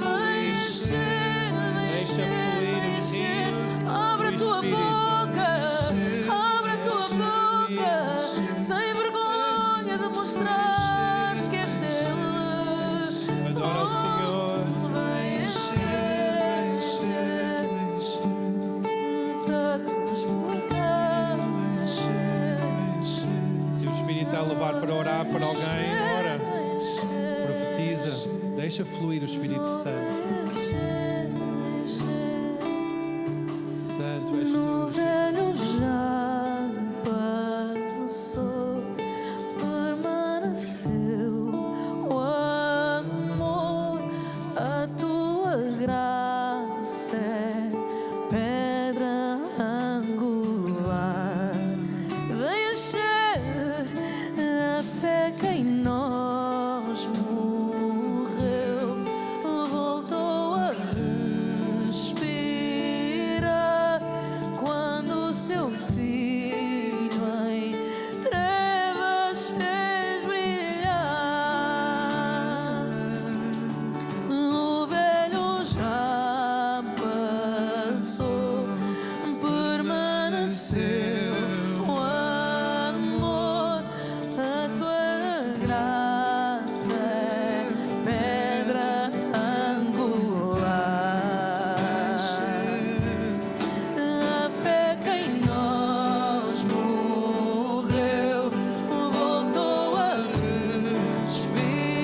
vai encher, vai Deixa fluir os encher. rios Abre a do tua Espírito. boca, abre a tua boca, sem vergonha de mostrar que és dele. Adora o Senhor. Vai encher, para transportar, Se o Espírito está a levar para orar por alguém, ora, profetiza, deixa fluir o Espírito Santo. Santo és no tu, Jesus. velho já passou, permaneceu o amor, a tua graça é pedra angular. Vem encher a fé que em nós morreu, voltou a respirar quando o seu filho em trevas fez brilhar. O velho já passou, permaneceu o amor, a tua graça é pedra angular. A fé que em nós morreu, voltou a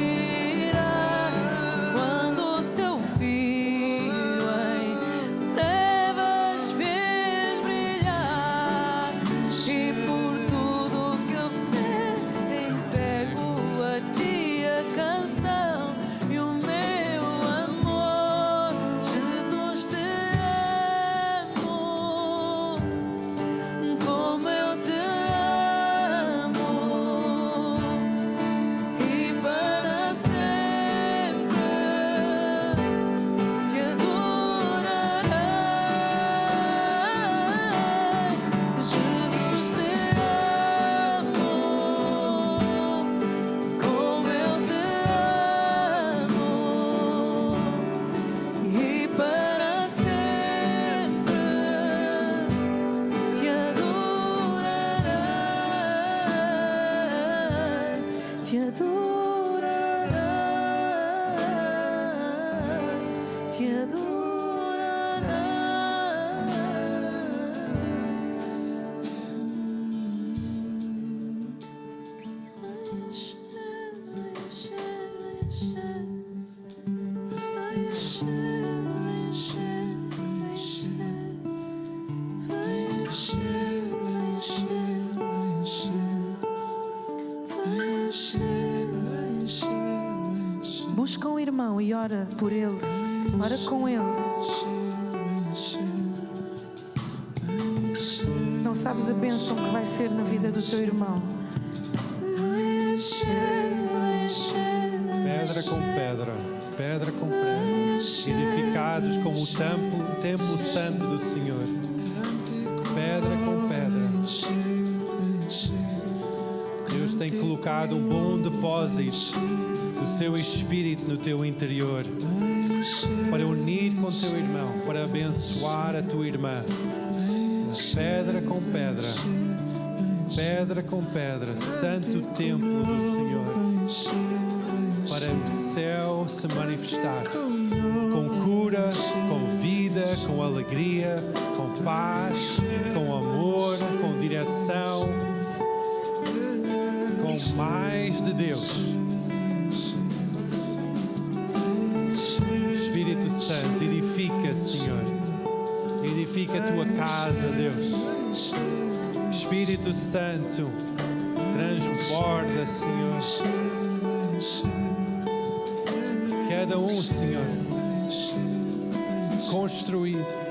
respirar quando o seu filho em trevas fez brilhar. E por tudo que eu fiz, entrego a ti a canção e o meu amor. Jesus, te amo como eu te amo, e para sempre te adorarei. Jesus, te amo como eu te amo, e para sempre te adorarei, te adorarei, te Busca um irmão e ora por ele, ora com ele. Não sabes a bênção que vai ser na vida do teu irmão. Pedra com pedra, pedra com pedra, edificados como o templo santo do Senhor. Pedra com pedra. Deus tem colocado um bom depósito do seu Espírito no teu interior para unir com o teu irmão, para abençoar a tua irmã. Pedra com pedra, pedra com pedra, santo templo do Senhor, para o céu se manifestar com cura cura, com vida, com alegria, com paz, com amor, com direção, com mais de Deus. Espírito Santo, edifica, Senhor. Edifica a tua casa, Deus. Espírito Santo, transborda, Senhor. Cada um, Senhor, construído.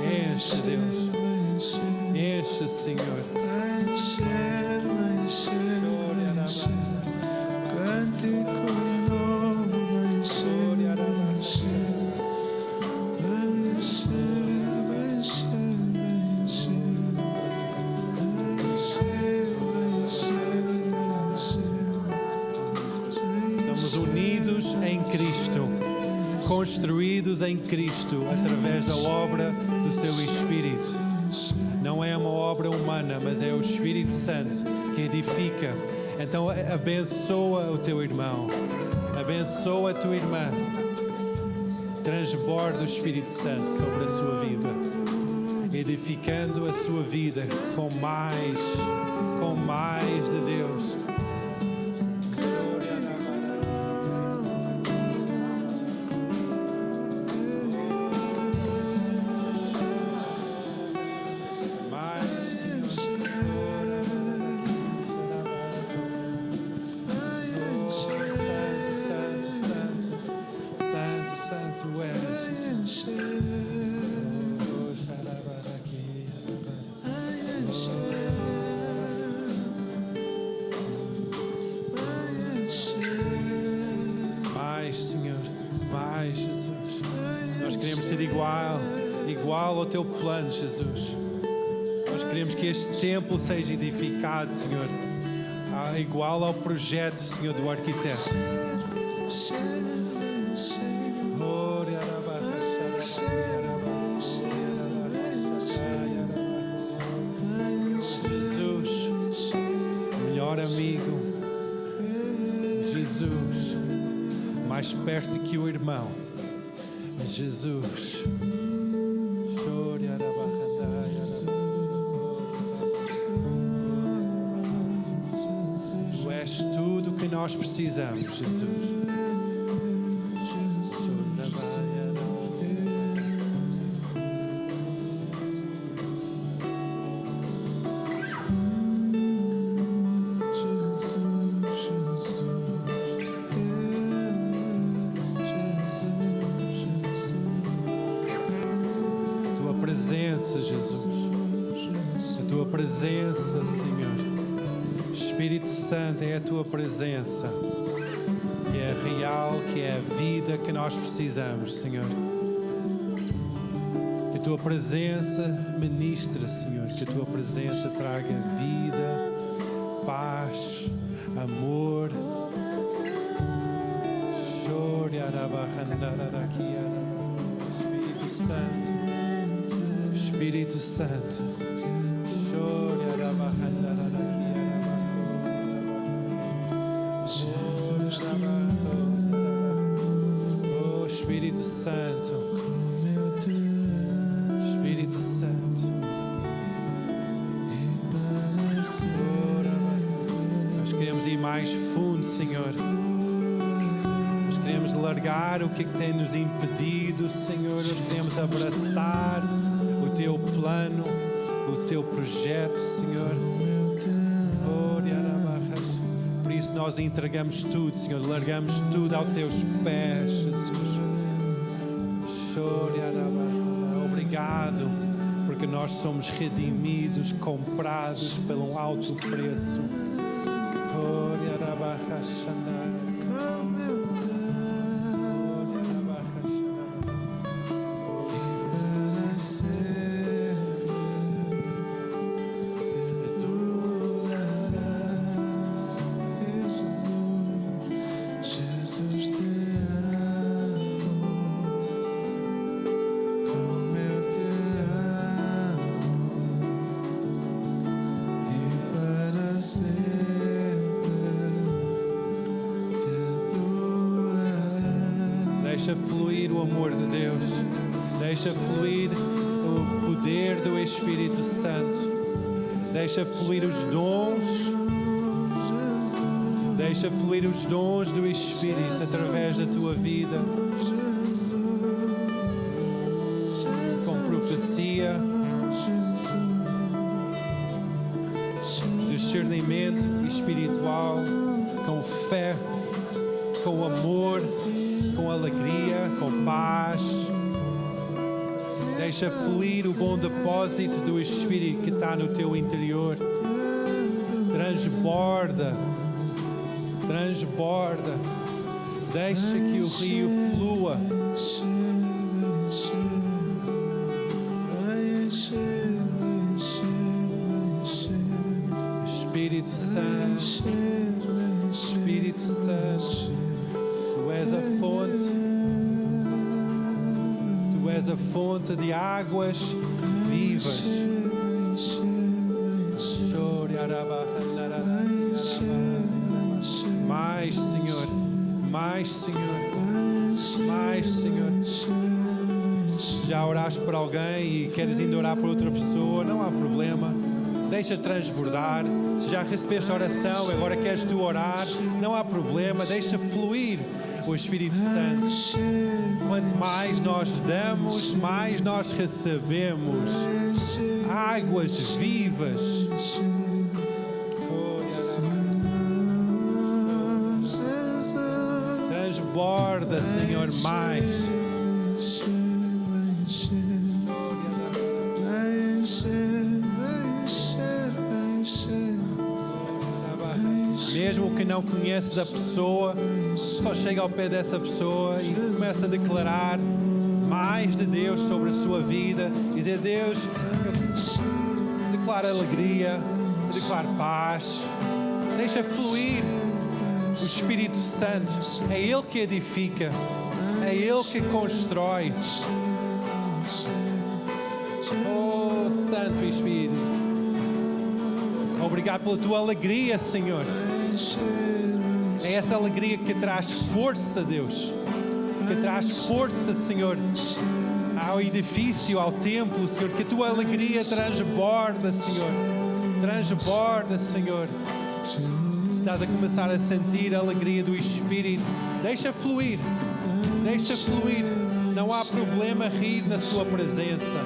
Enche, Deus. Enche, Senhor. Construídos em Cristo através da obra do seu Espírito. Não é uma obra humana, mas é o Espírito Santo que edifica. Então abençoa o teu irmão, abençoa a tua irmã. Transborda o Espírito Santo sobre a sua vida, edificando a sua vida com mais de Deus. Igual ao teu plano, Jesus. Nós queremos que este templo seja edificado, Senhor, igual ao projeto, Senhor, do arquiteto. Jesus, melhor amigo. Jesus, mais perto que o irmão. Jesus. Tu és tudo que nós precisamos, Jesus. Presença, Senhor. Espírito Santo, é a tua presença que é real, que é a vida que nós precisamos, Senhor. Que a tua presença ministre, Senhor, que a tua presença traga vida, paz, amor. Espírito Santo, Espírito Santo. Oh, Espírito Santo, Espírito Santo, nós queremos ir mais fundo, Senhor. Nós queremos largar o que tem nos impedido, Senhor. Nós queremos abraçar o teu plano, o teu projeto, Senhor. Por isso nós entregamos tudo, Senhor. Largamos tudo aos teus pés, Jesus. Obrigado, porque nós somos redimidos, comprados pelo alto preço. Deixa fluir o amor de Deus. Deixa fluir o poder do Espírito Santo. Deixa fluir os dons. Deixa fluir os dons do Espírito através da tua vida. Com profecia, discernimento espiritual, com fé, com amor, com alegria, com paz. Deixa fluir o bom depósito do Espírito que está no teu interior. Transborda, transborda. Deixa que o rio flua. Espírito Santo, Espírito Santo, Tu és a fonte, Tu és a fonte de águas vivas. Mais, Senhor, mais, Senhor, mais, Senhor. Já oraste por alguém e queres ainda orar por outra pessoa, não há problema. Deixa transbordar. Se já recebeste a oração, agora queres tu orar, não há problema. Deixa fluir o Espírito Santo. Quanto mais nós damos, mais nós recebemos. Águas vivas. Transborda, Senhor, mais. Mesmo que não conheces a pessoa, só chega ao pé dessa pessoa e começa a declarar mais de Deus sobre a sua vida. Dizer: Deus, eu declaro alegria, eu declaro paz. Deixa fluir o Espírito Santo. É Ele que edifica, é Ele que constrói. Oh, Santo Espírito, obrigado pela tua alegria, Senhor. É essa alegria que traz força, Deus. Que traz força, Senhor, ao edifício, ao templo, Senhor. Que a tua alegria transborda, Senhor. Transborda, Senhor. Se estás a começar a sentir a alegria do Espírito, deixa fluir. Deixa fluir. Não há problema rir na sua presença.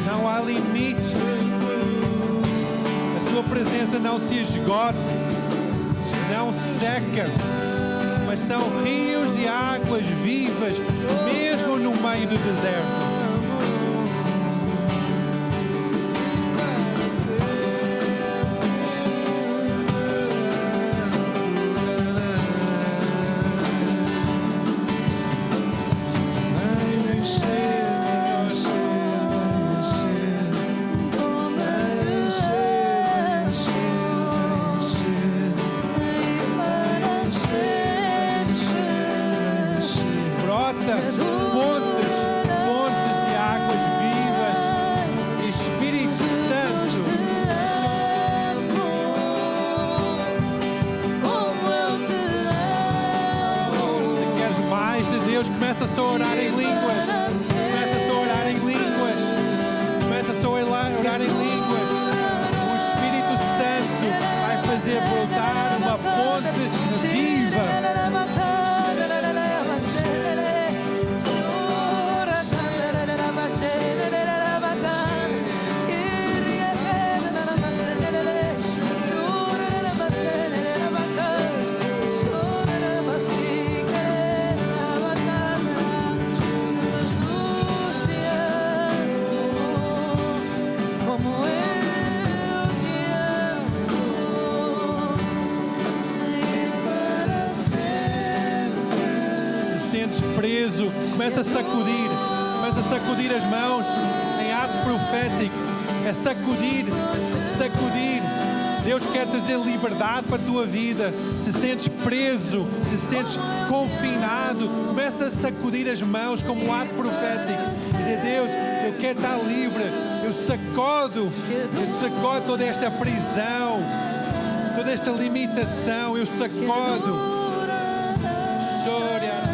Não há limite. A sua presença não se esgota, não seca, mas são rios de águas vivas, mesmo no meio do deserto. Começa só a orar em línguas. Começa só a orar em línguas. Começa só a orar em línguas. O Espírito Santo vai fazer brotar uma fonte viva. Preso, começa a sacudir, Estás a sacudir as mãos em ato profético. É sacudir, sacudir. Deus quer trazer liberdade para a tua vida. Se sentes preso, se sentes confinado, começa a sacudir as mãos como um ato profético. Dizer, Deus, eu quero estar livre. Eu sacodo toda esta prisão, toda esta limitação. Eu sacodo. Chora.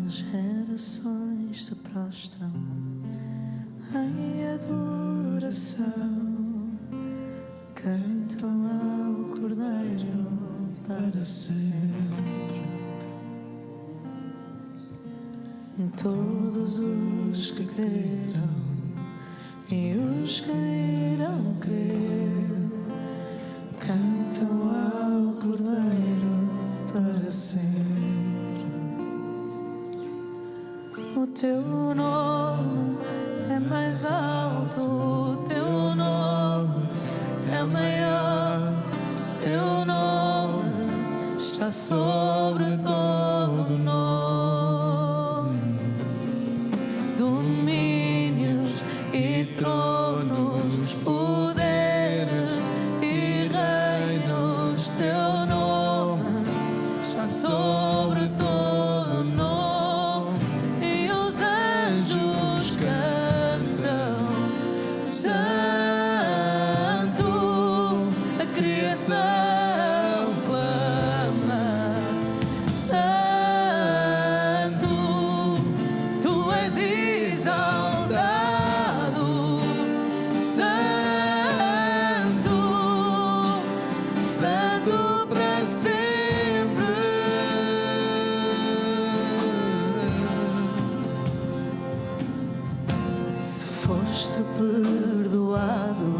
Gerações se prostram em adoração, cantam ao Cordeiro para sempre. Todos os que creram e os que irão crer, cantam ao Cordeiro para sempre. O teu nome é mais alto, o teu nome é maior, teu nome está sobre todo nome. Domínios e tronos, poderes e reinos, teu nome está sobre todo nome. Foste perdoado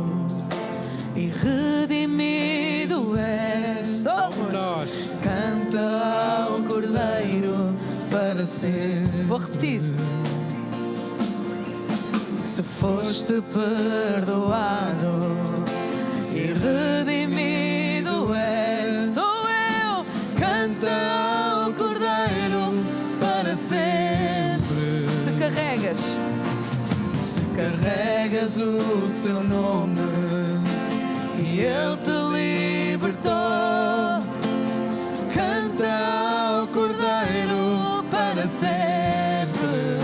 e redimido és. Somos nós. Canta ao Cordeiro para sempre. Vou repetir. Se foste perdoado e redimido és. Sou eu. Canta ao Cordeiro para sempre. Se carregas o seu nome e Ele te libertou, canta ao Cordeiro para sempre.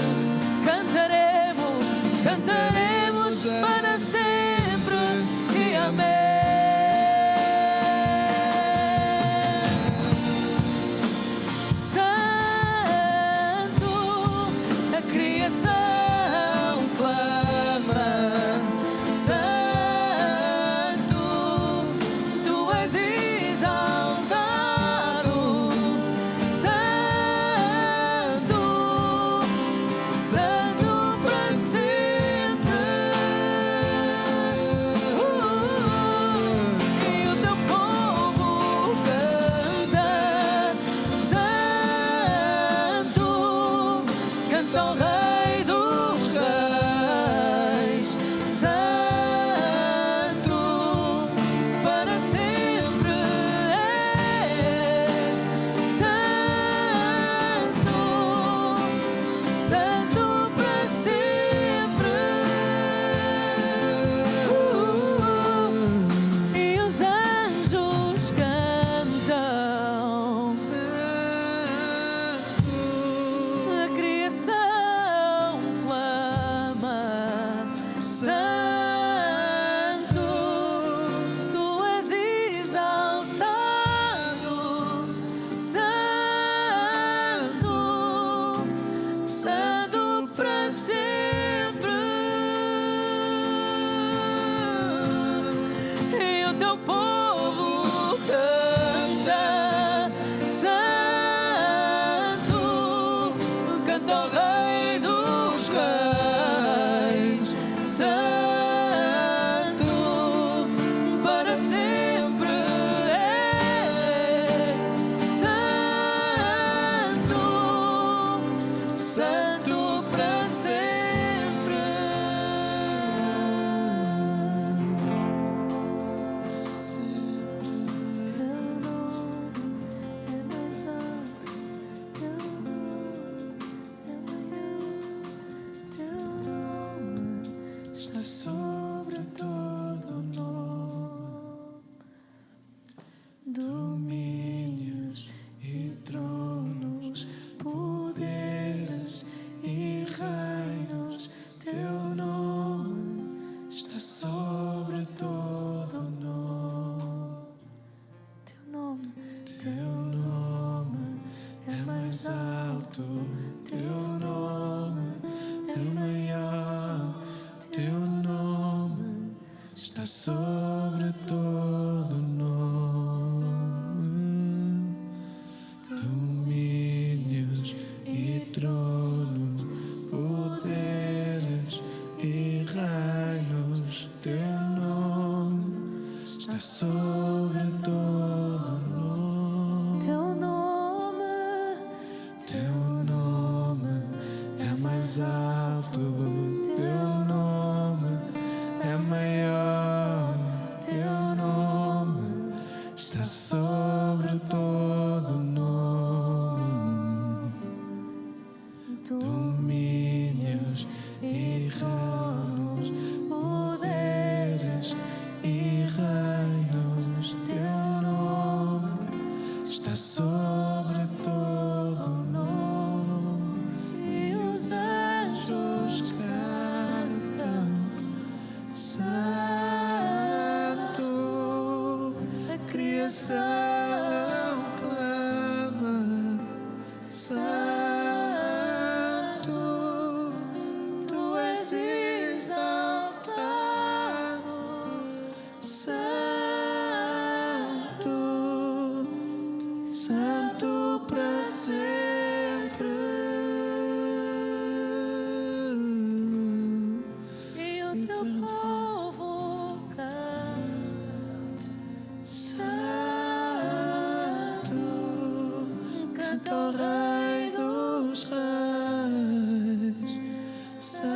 Cantaremos para sempre e amém. Santo, a criação sobre todo nome, domínios e tronos, poderes e reinos, teu nome está sobre todo nome. Teu nome é mais alto, teu nome é maior, teu nome está sobre todo nome. Domínios e tronos, poderes e reinos, teu nome está sobre todo nome. Teu nome é mais alto, teu nome é maior, teu nome está sobre todo nome. Domínios e reinos, poderes e reinos, teu nome está sobre todo nome. E os anjos cantam, Santo, a criação clama, Santo, tu és exaltado, Santo, Santo para sempre. E o teu povo canta, Santo, canta ao Rei dos Reis, Santo,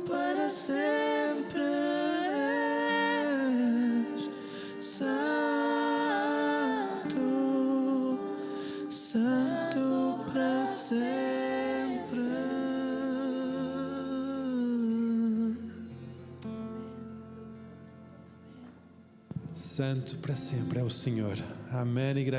para sempre és, Santo, Santo para sempre. Santo para sempre é o Senhor. Amém, igreja.